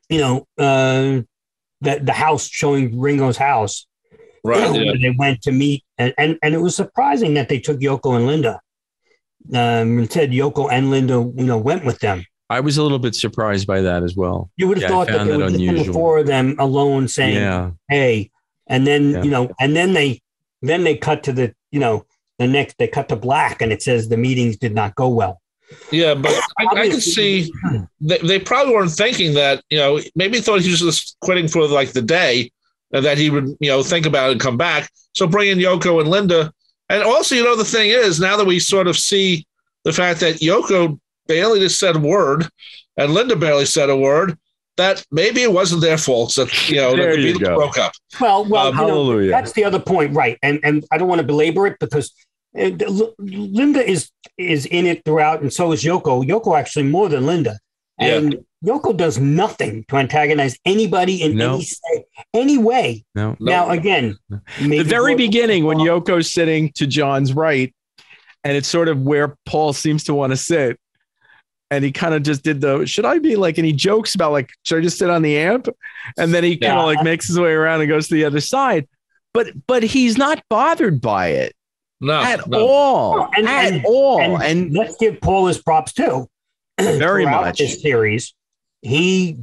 B: the house, showing Ringo's house.
C: Right.
B: Where they went to meet. And it was surprising that they took Yoko and Linda. And said Yoko and Linda, went with them.
D: I was a little bit surprised by that as well.
B: You would have thought that there was just the four of them alone saying, hey, and then, and then they cut to the next, they cut to black and it says the meetings did not go well.
C: Yeah, but I can see they probably weren't thinking that, maybe thought he was just quitting for like the day and that he would, think about it and come back. So bring in Yoko and Linda. And also, the thing is, now that we sort of see the fact that Yoko barely just said a word and Linda barely said a word, that maybe it wasn't their fault that, that the Beatles broke up.
B: Well,
D: hallelujah.
B: That's the other point, right? And I don't want to belabor it because Linda is in it throughout, and so is Yoko. Yoko actually more than Linda, and Yoko does nothing to antagonize anybody in any way.
D: No.
B: Now again,
D: the very beginning when Yoko's sitting to John's right, and it's sort of where Paul seems to want to sit. And he kind of just did should I be like, and he jokes about like, should I just sit on the amp? And then he kind of like makes his way around and goes to the other side. But he's not bothered by it at all. And
B: let's give Paul his props too.
D: Very much.
B: This series, he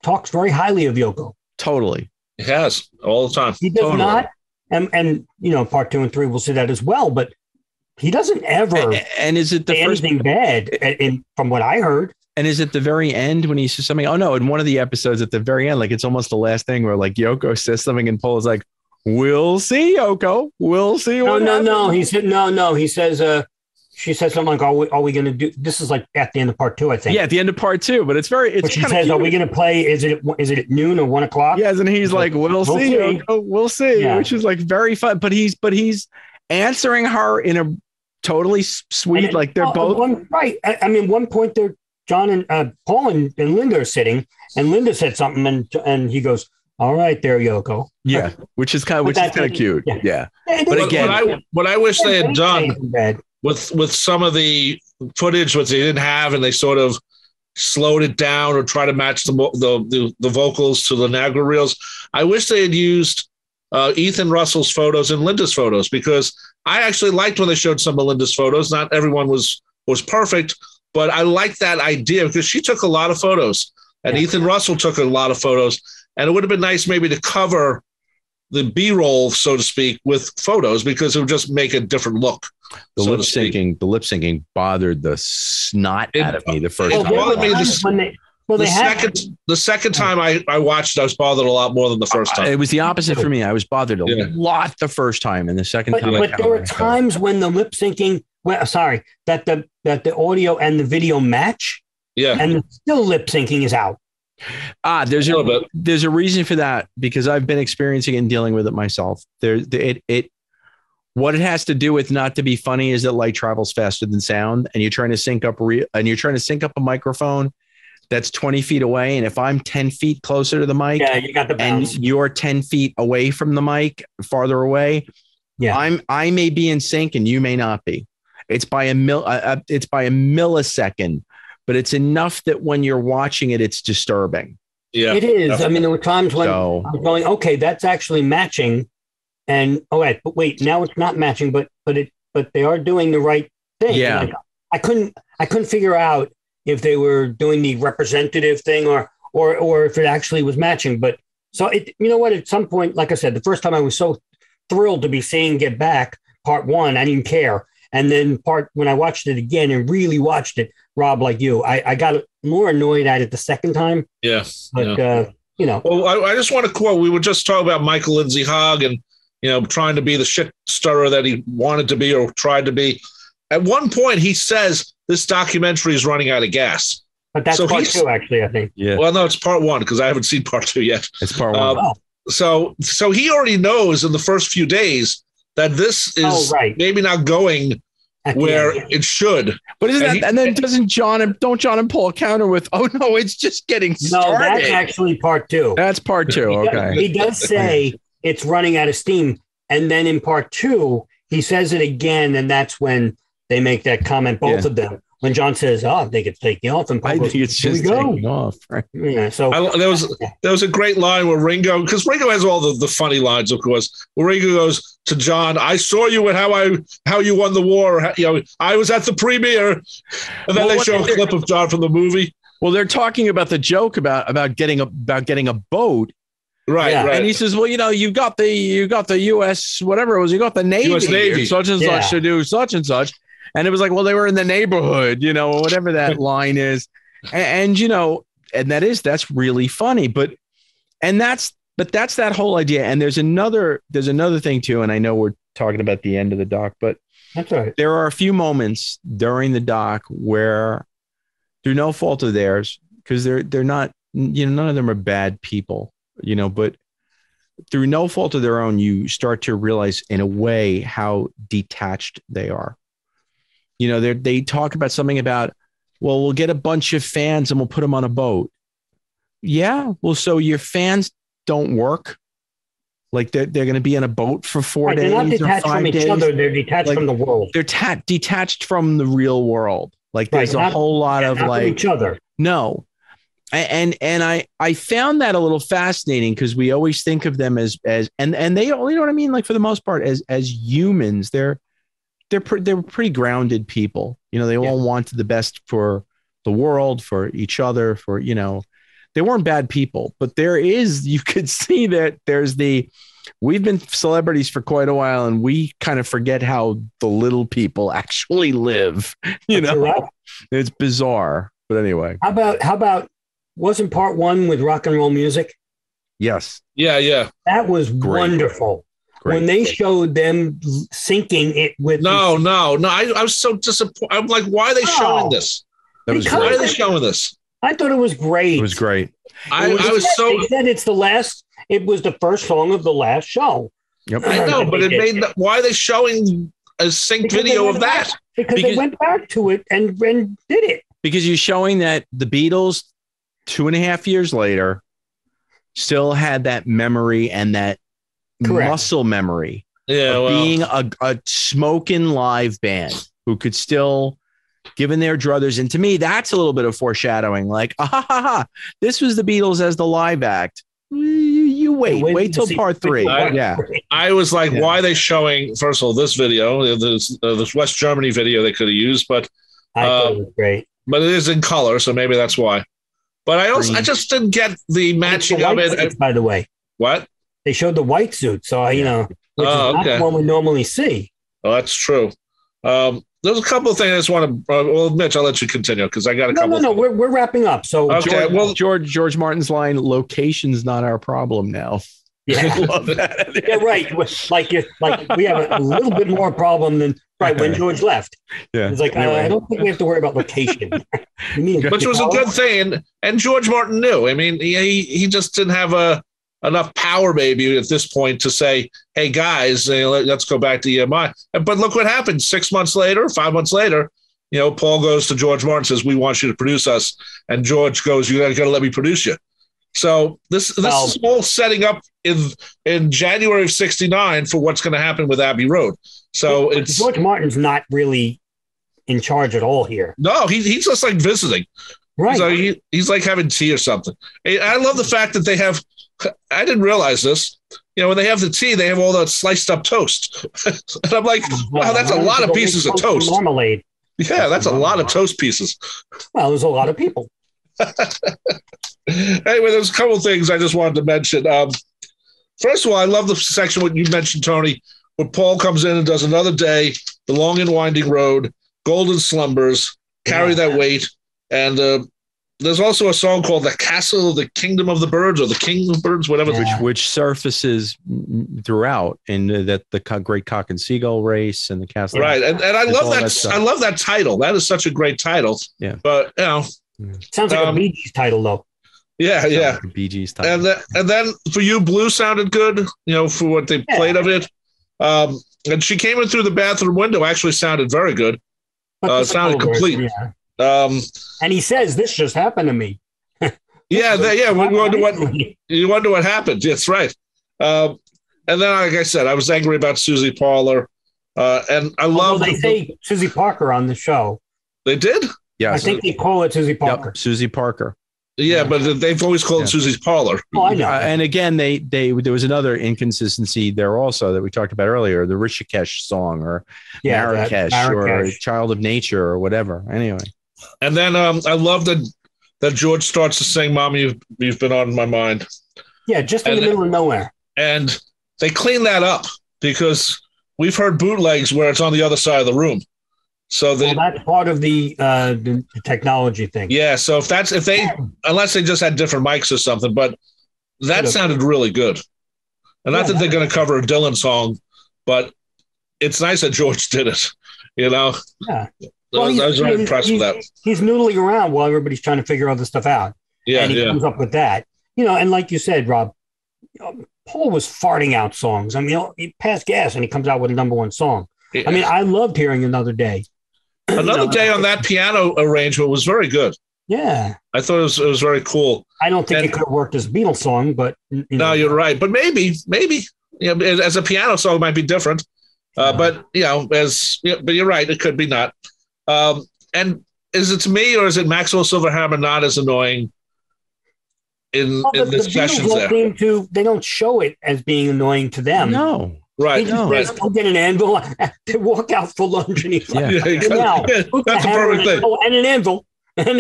B: talks very highly of Yoko.
D: Totally.
C: He has all the time.
B: He does not. And part 2 and 3 will see that as well. But he doesn't ever.
D: And is it the first
B: anything bad from what I heard?
D: And is it the very end when he says something? Oh no! In one of the episodes at the very end, like it's almost the last thing where like Yoko says something and Paul is like, "We'll see, Yoko. We'll see."
B: No. He said no. He says, she says something like, "Are we going to do?" This is like at the end of part 2, I think.
D: Yeah, at the end of part 2, but it's
B: But she says, cute. "Are we going to play? Is it at noon or 1 o'clock?"
D: Yes, and he's like, "We'll see, Yoko. We'll see," which is like very fun. But he's answering her in a totally sweet, like they're both
B: right. I mean, one point there, John and Paul and Linda are sitting, and Linda said something, and he goes, "All right, there, Yoko."
D: Yeah, which is kind of cute. Yeah.
C: But again, what I wish they had done with some of the footage, which they didn't have, and they sort of slowed it down or try to match the vocals to the Niagara reels. I wish they had used Ethan Russell's photos and Linda's photos, because I actually liked when they showed some of Linda's photos. Not everyone was perfect, but I liked that idea because she took a lot of photos and Ethan Russell took a lot of photos. And it would have been nice maybe to cover the B-roll, so to speak, with photos, because it would just make a different look.
D: The lip syncing bothered the snot out of me the first time.
C: It bothered me the second time I watched it, I was bothered a lot more than the first time.
D: It was the opposite for me. I was bothered a lot the first time, and the second time.
B: But there were times when the lip syncing, that the audio and the video match.
C: Yeah,
B: and still lip syncing is out.
D: There's a reason for that, because I've been experiencing and dealing with it myself. What it has to do with, not to be funny, is that light travels faster than sound, and you're trying to sync up a microphone that's 20 feet away. And if I'm 10 feet closer to the mic,
B: you got the bounce.
D: And you're 10 feet away from the mic, farther away, I may be in sync and you may not be. It's by a millisecond, but it's enough that when you're watching it, it's disturbing.
C: Yeah,
B: it is. Definitely. I mean, there were times when I'm going, okay, that's actually matching, and but wait, now it's not matching, but they are doing the right thing.
D: Yeah,
B: like, I couldn't figure out if they were doing the representative thing or if it actually was matching. But so at some point, like I said, the first time I was so thrilled to be seeing Get Back part 1, I didn't care. And then when I watched it again and really watched it, Rob, like you, I got more annoyed at it the second time.
C: Yes.
B: But,
C: Well, I just want to quote, we were just talking about Michael Lindsay Hogg and, trying to be the shit stirrer that he wanted to be or tried to be. At one point, he says this documentary is running out of gas.
B: But that's part 2, actually, I think.
D: Yeah.
C: Well, no, it's part 1 because I haven't seen part 2 yet.
D: It's part 1.
C: So he already knows in the first few days that this is maybe not going where it should.
D: But and then don't John and Paul counter with, "Oh no, it's just getting started."
B: No, that's actually part 2.
D: That's part 2. Okay.
B: He does say it's running out of steam, and then in part 2, he says it again, and that's when they make that comment, both of them. When John says, "Oh, I think it's taking off," and Paul goes,
D: it's just taking off. Right?
B: Yeah. So
C: there was a great line where Ringo, because Ringo has all the funny lines, of course. Where Ringo goes to John, "I saw you at how you won the war. I was at the premiere," and then they show a clip of John from the movie.
D: Well, they're talking about the joke about getting a boat.
C: Right, right.
D: And he says, "Well, you got the U.S. whatever it was. You got the Navy,
C: US Navy.
D: such and such to do such and such." And it was like, well, they were in the neighborhood, whatever that line is. And that's really funny. But that's that whole idea. And there's another thing too. And I know we're talking about the end of the doc, but
B: that's right.
D: There are a few moments during the doc where, through no fault of theirs, because they're not, none of them are bad people, but through no fault of their own, you start to realize in a way how detached they are. They talk about something about, well, we'll get a bunch of fans and we'll put them on a boat. Yeah. Well, so your fans don't work. Like they're going to be in a boat for 4 days.
B: They're not detached from each other. They're detached from the world.
D: They're detached from the real world. Like there's a whole lot of
B: each other.
D: No. And I found that a little fascinating because we always think of them as and they, you know what I mean? Like for the most part, as humans, they're pretty grounded people. They all want the best for the world, for each other, for, they weren't bad people, but you could see that we've been celebrities for quite a while and we kind of forget how the little people actually live,
B: Right.
D: It's bizarre, but anyway.
B: How about wasn't part 1 with rock and roll music?
D: Yes.
C: Yeah.
B: That was wonderful. Great. When they showed them syncing it with
C: no, I was so disappointed. I'm like, why are they showing this? Why are they showing this?
B: I thought it was great.
D: It was great.
C: I was so.
B: They said it was the first song of the last show.
D: Yep.
C: I know, but it made. Why are they showing a synced video of that?
B: Because they went back to it and did it.
D: Because you're showing that the Beatles, 2.5 years later, still had that memory and that muscle memory of being a smoking live band who could still give in their druthers. And to me, that's a little bit of foreshadowing. Like, this was the Beatles as the live act. You wait till part 3.
C: I was like, why are they showing, first of all, this video, this West Germany video they could have used, but
B: I thought it was great.
C: But it is in color, so maybe that's why. But I just didn't get the matching of it.
B: Suits, by the way.
C: What?
B: They showed the white suit, so which is not the one we normally see.
C: Oh, that's true. There's a couple of things I just want to. Well, Mitch, I'll let you continue because I got a couple.
B: No, we're wrapping up. So,
C: okay,
D: George Martin's line: "Location's not our problem now."
B: Yeah,
D: I love that.
B: Yeah, right. Like we have a little bit more problem than when George left.
D: Yeah,
B: it's like I don't think we have to worry about location.
C: Which was a good thing, and George Martin knew. I mean, he just didn't have enough power maybe at this point to say, hey guys, let's go back to EMI. But look what happened 6 months later, 5 months later, Paul goes to George Martin, says, we want you to produce us. And George goes, you got to let me produce you. So this is all setting up in January of 69 for what's going to happen with Abbey Road. So it's
B: George Martin's not really in charge at all here.
C: No, he's just like visiting.
B: Right.
C: So he's like having tea or something. I love the fact that they have, I didn't realize this. When they have the tea, they have all that sliced up toast. And I'm like, wow, that's a lot of pieces of toast.
B: Marmalade.
C: Yeah, that's a lot of toast pieces.
B: Well, there's a lot of people.
C: Anyway, there's a couple of things I just wanted to mention. First of all, I love the section what you mentioned, Tony, where Paul comes in and does another day, the long and winding road, golden slumbers, carry that weight. And there's also a song called "The Castle of the Kingdom of the Birds" or "The King of Birds," whatever.
D: Which surfaces throughout in the Great Cock and Seagull race and the castle.
C: Right, and I love that. I love that title. That is such a great title.
D: Yeah,
C: but
B: sounds like a Bee Gees title though.
C: Yeah.
D: Like a Bee Gees title.
C: And then for you, Blue sounded good. For what they played of it. And she came in through the bathroom window. Actually, sounded very good. Sounded complete.
B: Yeah. And he says, "This just happened to me."
C: You wonder what happened. That's right. And then, like I said, I was angry about Susie Parler, and I love.
B: They say Susie Parker on the show.
C: They did.
D: Yeah,
B: I think they call it Susie Parker.
D: Yep, Susie Parker.
C: Yeah, but they've always called it Susie's Parlor.
B: Oh, I know.
D: And again, there was another inconsistency there also that we talked about earlier, the Rishikesh song or Marrakesh or Child of Nature or whatever. Anyway. And
C: then I love that George starts to sing, "Mom, you've been on my mind."
B: Yeah, just in the middle of nowhere.
C: And they clean that up because we've heard bootlegs where it's on the other side of the room. So
B: that's part of the technology thing.
C: Yeah. So unless they just had different mics or something, but that sounded really good. And not that they're going to cover a Dylan song, but it's nice that George did it. Yeah. Well, I was very impressed with that.
B: He's noodling around while everybody's trying to figure all this stuff out.
C: Yeah.
B: And he comes up with that. And like you said, Rob, Paul was farting out songs. I mean, he passed gas and he comes out with a number one song. Yeah. I mean, I loved hearing Another Day.
C: Another Day on that piano arrangement was very good.
B: Yeah.
C: I thought it was very cool.
B: I don't think it could have worked as a Beatles song, but...
C: No, you're right. But maybe, as a piano song, it might be different. But you're right. It could be not. And is it to me or is it Maxwell Silverhammer not as annoying in the sessions there?
B: They don't show it as being annoying to them.
D: No.
C: Right.
B: Says, "Go get an anvil." They walk out for lunch, and he's like,
C: that's the perfect thing.
B: And an anvil. And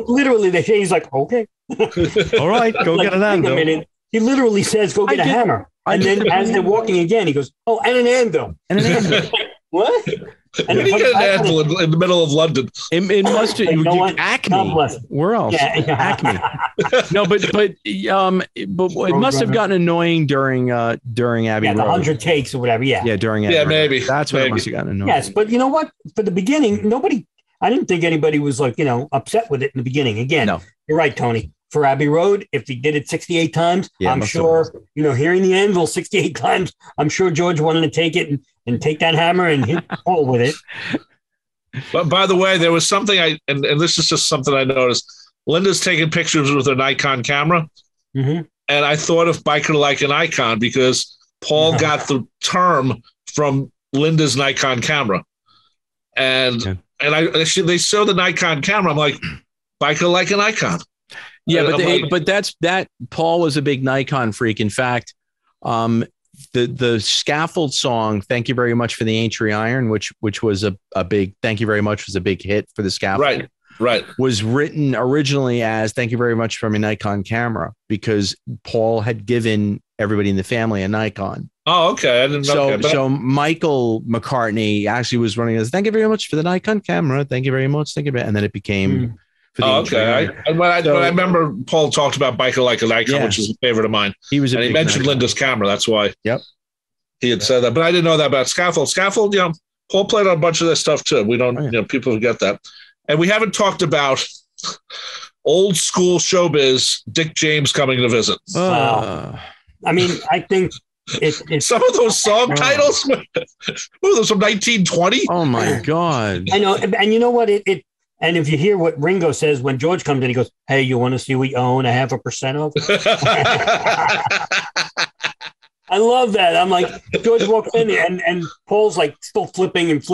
B: literally, he's like, "Okay,
D: all right, go get an anvil."
B: He literally says, "Go get a hammer." And then, as they're walking again, he goes, "Oh, and an anvil."
D: And an anvil.
B: What?
C: And you get an anvil in the middle of London.
D: It must have Acme. Where else? Yeah. Acme. No, but it must have gotten annoying during Abbey Road.
B: The 100 takes or whatever. Yeah.
D: Yeah, during Abbey Road.
C: Maybe.
D: That's when it must have gotten annoying.
B: Yes, but you know what? For the beginning, I didn't think anybody was upset with it in the beginning. Again, no. You're right, Tony. For Abbey Road, if he did it 68 times, I'm sure, hearing the anvil 68 times, I'm sure George wanted to take it and take that hammer and hit Paul with it.
C: But by the way, there was something and this is just something I noticed. Linda's taking pictures with her Nikon camera. Mm-hmm. And I thought of Biker Like an Icon because Paul got the term from Linda's Nikon camera. And they show the Nikon camera. I'm like, Biker Like an Icon.
D: Yeah, but that's Paul was a big Nikon freak. In fact, the Scaffold song, "Thank You Very Much for the Aintree Iron," which was a big "Thank You Very Much" was a big hit for the Scaffold.
C: Right.
D: Was written originally as "Thank You Very Much from a Nikon camera" because Paul had given everybody in the family a Nikon.
C: Oh, okay. I didn't know.
D: So Michael McCartney actually was running as "Thank you very much for the Nikon camera. Thank you very much. Thank you," and then it became.
C: Okay. I remember Paul talked about Biker Like an Icon, which is a favorite of mine. He mentioned Linda's camera. That's why.
D: Yep.
C: He had said that, but I didn't know that about Scaffold. Scaffold, Paul played on a bunch of this stuff too. We don't, people forget that. And we haven't talked about old school showbiz, Dick James coming to visit.
B: I mean, I think it's
C: some of those song titles were those from 1920.
D: Oh my God.
B: I know. And you know what? And if you hear what Ringo says when George comes in, he goes, "Hey, you want to see what you own 0.5% of?" I love that. I'm like, George walks in and Paul's like still flipping and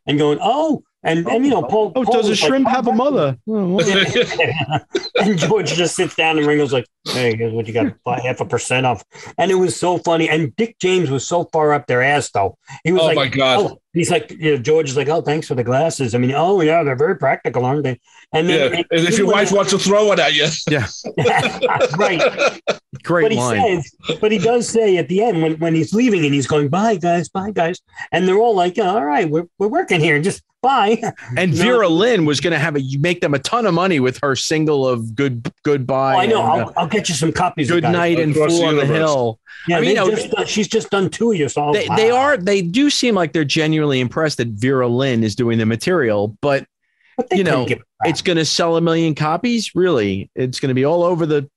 B: and going, "Oh." And Paul.
D: Oh, does a shrimp have a mother?
B: And George just sits down and Ringo's like, "Hey, here's what you got, 0.5% off." And it was so funny. And Dick James was so far up their ass, though. He was
C: my God.
B: Oh, he's like, George is like, "Oh, thanks for the glasses. I mean, oh yeah, they're very practical, aren't they?" And then,
C: and if your wife wants to throw it at you,
D: yeah,
B: right.
D: Great line.
B: But he does say at the end when he's leaving and he's going, bye guys, and they're all like, all right, we're working here, just bye.
D: And Vera Lynn was going to make them a ton of money with her single of goodbye.
B: Oh, I know. And, I'll get you some copies.
D: Good night and Fool on the Hill.
B: Yeah, I mean, she's just done 2 of your songs.
D: They do seem like they're genuinely impressed that Vera Lynn is doing the material, but it's going to sell 1 million copies. Really, it's going to be all over the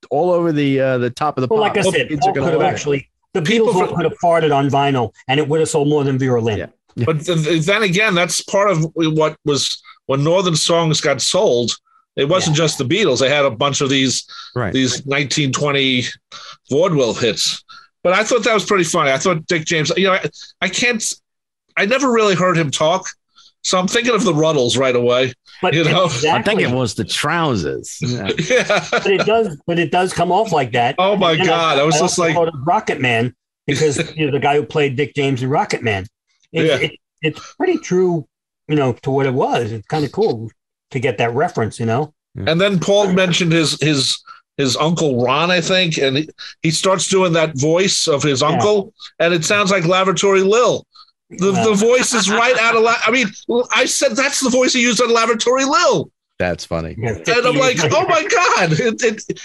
D: top of the.
B: Well, like I said, the Beatles could have farted on vinyl, and it would have sold more than Vera Lynn.
D: Yeah.
C: But then again, that's part of what was when Northern Songs got sold. It wasn't just the Beatles; they had a bunch of these 1920 vaudeville hits. But I thought that was pretty funny. I thought Dick James. I never really heard him talk. So I'm thinking of the Ruddles right away.
B: But
D: exactly. I think it was the trousers.
C: Yeah.
B: But it does come off like that.
C: Oh my God. I was just like
B: Rocket Man, because the guy who played Dick James in Rocket Man. It's pretty true, to what it was. It's kind of cool to get that reference,
C: And then Paul mentioned his Uncle Ron, I think, and he starts doing that voice of his uncle, and it sounds like Lavatory Lil. The voice is right out of I said that's the voice he used on Lavatory Lil.
D: That's funny.
C: And I'm like, oh my God.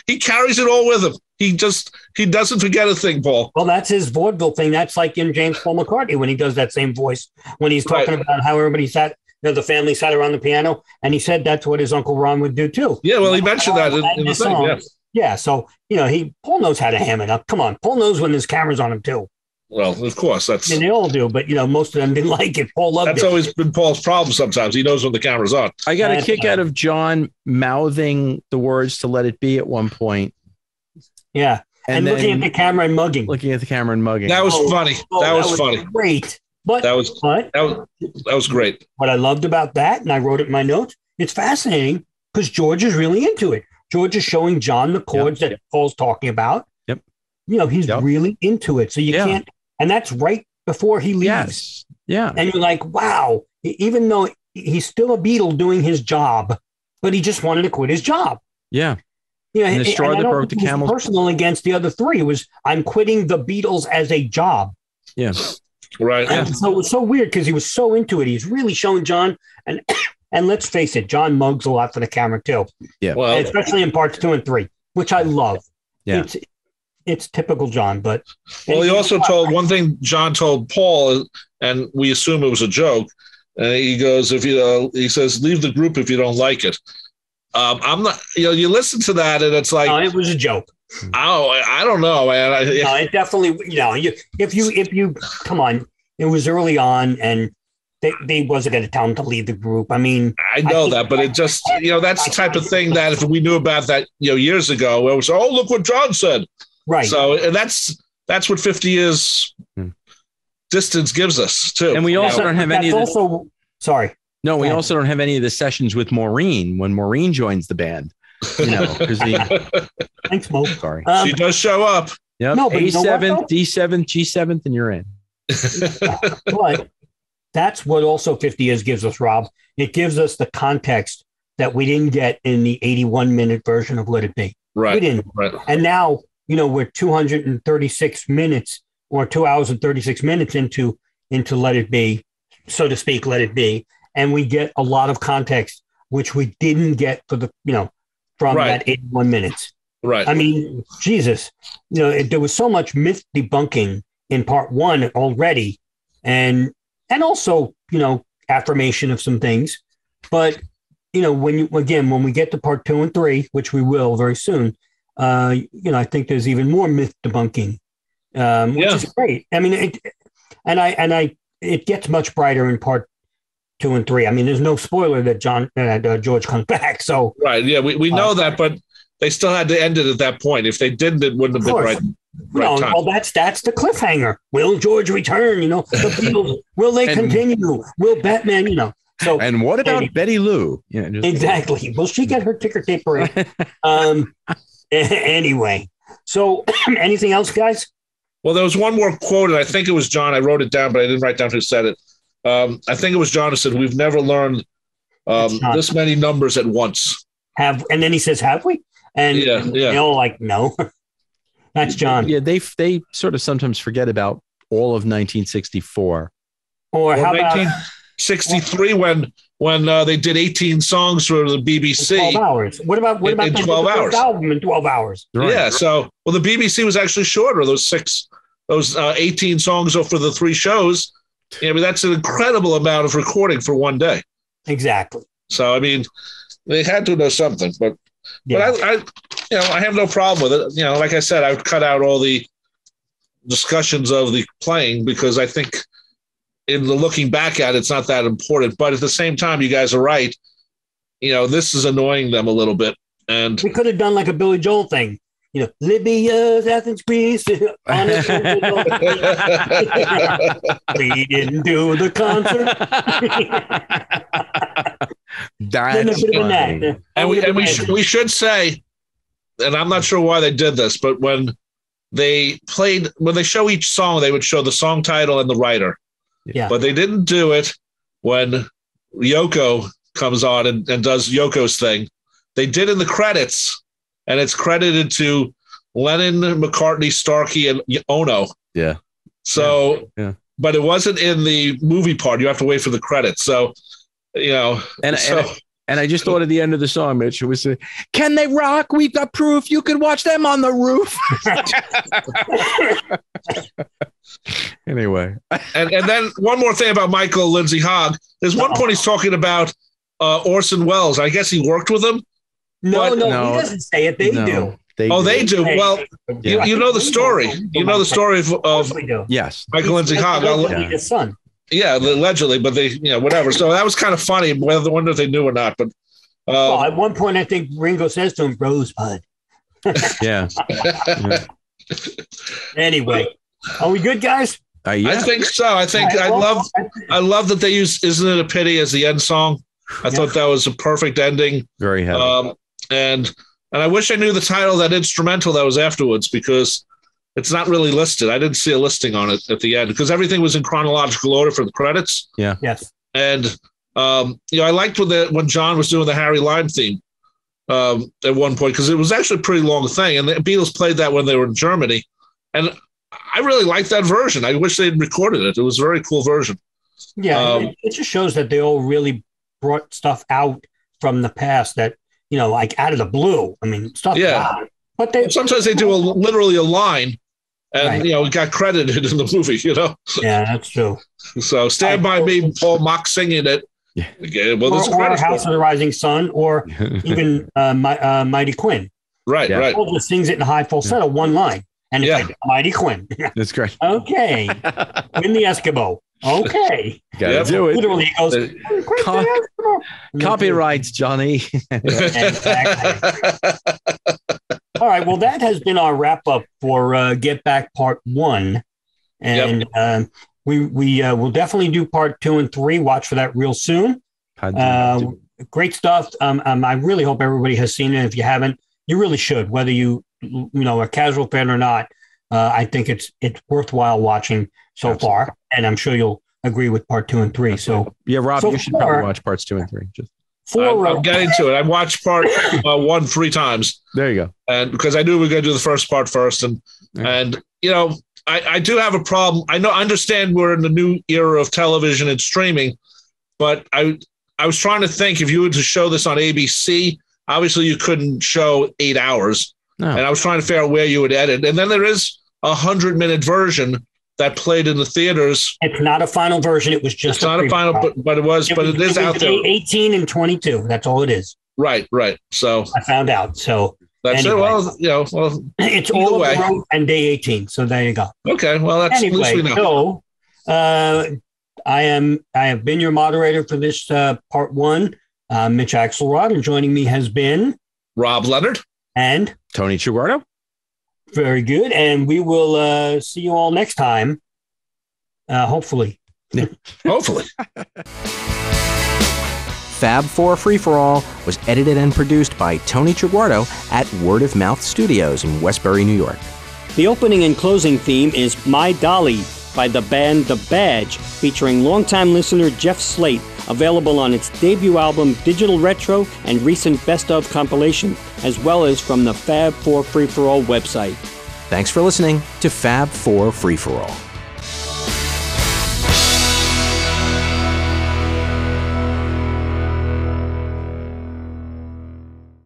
C: He carries it all with him. He doesn't forget a thing, Paul.
B: Well, that's his vaudeville thing. That's like in James Paul McCartney when he does that same voice, when he's talking about how everybody sat, the family sat around the piano, and he said that's what his Uncle Ron would do too.
C: Yeah, well, he mentioned that in the thing. Yeah.
B: Yeah, so Paul knows how to ham it up. Come on, Paul knows when there's cameras on him too.
C: Well, of course,
B: they all do, but most of them didn't like it. Paul loved it.
C: That's always been Paul's problem. Sometimes he knows when the camera's on.
D: I got a kick out of John mouthing the words to "Let It Be" at one point.
B: Yeah, and looking at the camera and mugging.
C: That was funny. That was funny.
B: Great, but
C: that was great.
B: What I loved about that, and I wrote it in my notes, it's fascinating because George is really into it. George is showing John the chords that Paul's talking about.
D: Yep.
B: He's really into it. So you can't. And that's right before he leaves.
D: Yes. Yeah.
B: And you're like, wow, even though he's still a Beatle doing his job, but he just wanted to quit his job.
D: Yeah. And the straw that broke the camel's
B: personal against the other three. It was, I'm quitting the Beatles as a job.
D: Yeah.
C: Right.
B: And so it was so weird because he was so into it. He's really showing John. And let's face it, John mugs a lot for the camera too.
D: Yeah.
C: Well,
B: especially in parts 2 and 3, which I love.
D: Yeah.
B: It's typical John, but
C: he also told one thing. John told Paul, and we assume it was a joke. And he goes, he says, leave the group if you don't like it. I'm not. You listen to that, and it's like,
B: no, it was a joke.
C: Oh, I don't know, man.
B: No, it definitely. If you come on, it was early on, and they wasn't going to tell him to leave the group. I mean,
C: I know that, but it just that's the type of thing that if we knew about that years ago, it was look what John said.
B: Right.
C: So and that's what 50 years distance gives us too.
D: And we also don't have any of the,
B: sorry.
D: No, we also don't have any of the sessions with Maureen when Maureen joins the band. Because
B: thanks, Mo.
D: Sorry.
C: She does show up.
D: Yep.
B: No,
D: A7th, D7th, G7th, and you're in.
B: But that's what also 50 years gives us, Rob. It gives us the context that we didn't get in the 81-minute version of Let It Be.
C: Right.
B: We didn't.
C: Right.
B: And now, we're 236 minutes or 2 hours and 36 minutes into Let It Be, so to speak, Let It Be. And we get a lot of context, which we didn't get for from that 81 minutes.
C: Right.
B: I mean, Jesus, there was so much myth debunking in part 1 already. And also, affirmation of some things. But, when we get to part 2 and 3, which we will very soon, I think there's even more myth debunking, which is great. I mean, it gets much brighter in part 2 and 3. I mean, there's no spoiler that George comes back. So
C: right, yeah, we know that, but they still had to end it at that point. If they didn't, it wouldn't have been right. Time.
B: Well, that's the cliffhanger. Will George return? The Beatles, will they continue? Will Batman? So,
D: and what about Betty Lou?
B: Exactly. Will she get her ticker tape? Anyway, so anything else, guys?
C: Well, there was one more quote, and I think it was John. I wrote it down, but I didn't write down who said it. I think it was John who said, "We've never learned this many numbers at once."
B: And then he says, "Have we?" And
C: yeah.
B: they all like, no. That's John.
D: Yeah, they sort of sometimes forget about all of 1964.
B: Or how about
C: 1963 when they did 18 songs for the BBC?
B: 12 hours. What about
C: in 12 hours?
B: Album in 12 hours.
D: Right.
C: Yeah. So, well, the BBC was actually shorter. Those 18 songs for the 3 shows. I mean, that's an incredible amount of recording for one day.
B: Exactly.
C: So, I mean, they had to know something, but I have no problem with it. Like I said, I would cut out all the discussions of the playing because I think in the looking back at it, it's not that important. But at the same time, you guys are right. This is annoying them a little bit. And
B: we could have done like a Billy Joel thing. Libya, Athens, Greece. We didn't do the concert.
D: That's funny.
C: And we should say, and I'm not sure why they did this, but when they show each song, they would show the song title and the writer.
B: Yeah.
C: But they didn't do it when Yoko comes on and does Yoko's thing. They did in the credits. And it's credited to Lennon, McCartney, Starkey, and Ono.
D: Yeah.
C: So,
D: yeah.
C: But it wasn't in the movie part. You have to wait for the credits. So,
D: And I just thought at the end of the song, Mitch, it was, "Can they rock? We've got proof. You can watch them on the roof." Anyway.
C: And then one more thing about Michael Lindsay Hogg. There's one point he's talking about Orson Welles. I guess he worked with him.
B: No, he doesn't say it. They do.
C: They do. Well, you know the story. You know the story of
D: yes,
C: Michael Lindsay Hogg.
B: His son.
C: Yeah, allegedly, but they, whatever. So that was kind of funny. Wonder if they knew or not. But
B: at one point, I think Ringo says to him, "Rosebud."
D: Yeah.
B: Anyway, are we good, guys?
C: I think so. I think I love that they use "Isn't It a Pity" as the end song. I thought that was a perfect ending.
D: Very heavy.
C: And I wish I knew the title of that instrumental that was afterwards because it's not really listed. I didn't see a listing on it at the end because everything was in chronological order for the credits.
D: Yeah.
B: Yes.
C: And I liked when John was doing the Harry Lime theme at one point because it was actually a pretty long thing, and the Beatles played that when they were in Germany, and I really liked that version. I wish they'd recorded it. It was a very cool version.
B: Yeah, it just shows that they all really brought stuff out from the past that. Like out of the blue. I mean, stuff.
C: Yeah.
B: But
C: sometimes they do literally a line and, it got credited in the movie,
B: Yeah, that's true.
C: So Stand By Me, Paul Mock singing it.
D: Yeah.
C: Again, well,
B: or House of the Rising Sun or even Mighty Quinn.
C: Right, right.
B: Paul just sings it in high falsetto, one line. And it's like Mighty Quinn.
D: That's great.
B: Okay. Win the Escobar. Okay.
D: Gotta do it.
B: Literally, he goes,
D: copyrights, Johnny.
B: Exactly. All right. Well, that has been our wrap up for Get Back Part 1. And we will definitely do Part 2 and 3. Watch for that real soon. Great stuff. I really hope everybody has seen it. If you haven't, you really should, whether you a casual fan or not. I think it's worthwhile watching so far, and I'm sure you'll agree with Part 2 and 3. So
D: yeah, Rob, you should probably watch Parts 2 and 3.
C: I'm getting to it. I watched Part 1 3 times.
D: There you go.
C: And because I knew we were going to do the first part first, and I do have a problem. I understand we're in the new era of television and streaming, but I was trying to think if you were to show this on ABC, obviously you couldn't show 8 hours. No. And I was trying to figure out where you would edit. And then there is a 100-minute version that played in the theaters.
B: It's not a final version. It was just
C: not a final, but it is out there.
B: 18 and 22. That's all it is.
C: Right. So
B: I found out. So
C: that's it. Well,
B: it's all the road and day 18. So there you go.
C: Okay. Well, that's at least we know.
B: So I have been your moderator for this Part 1, Mitch Axelrod, and joining me has been
C: Rob Leonard
B: and
D: Tony Chiguardo.
B: Very good. And we will see you all next time. Hopefully.
C: Hopefully.
E: Fab 4 Free For All was edited and produced by Tony Chiguardo at Word of Mouth Studios in Westbury, New York.
B: The opening and closing theme is My Dolly by the band The Badge, featuring longtime listener Jeff Slate, available on its debut album Digital Retro and recent Best Of compilation, as well as from the Fab 4 Free For All website.
E: Thanks for listening to Fab 4 Free for All.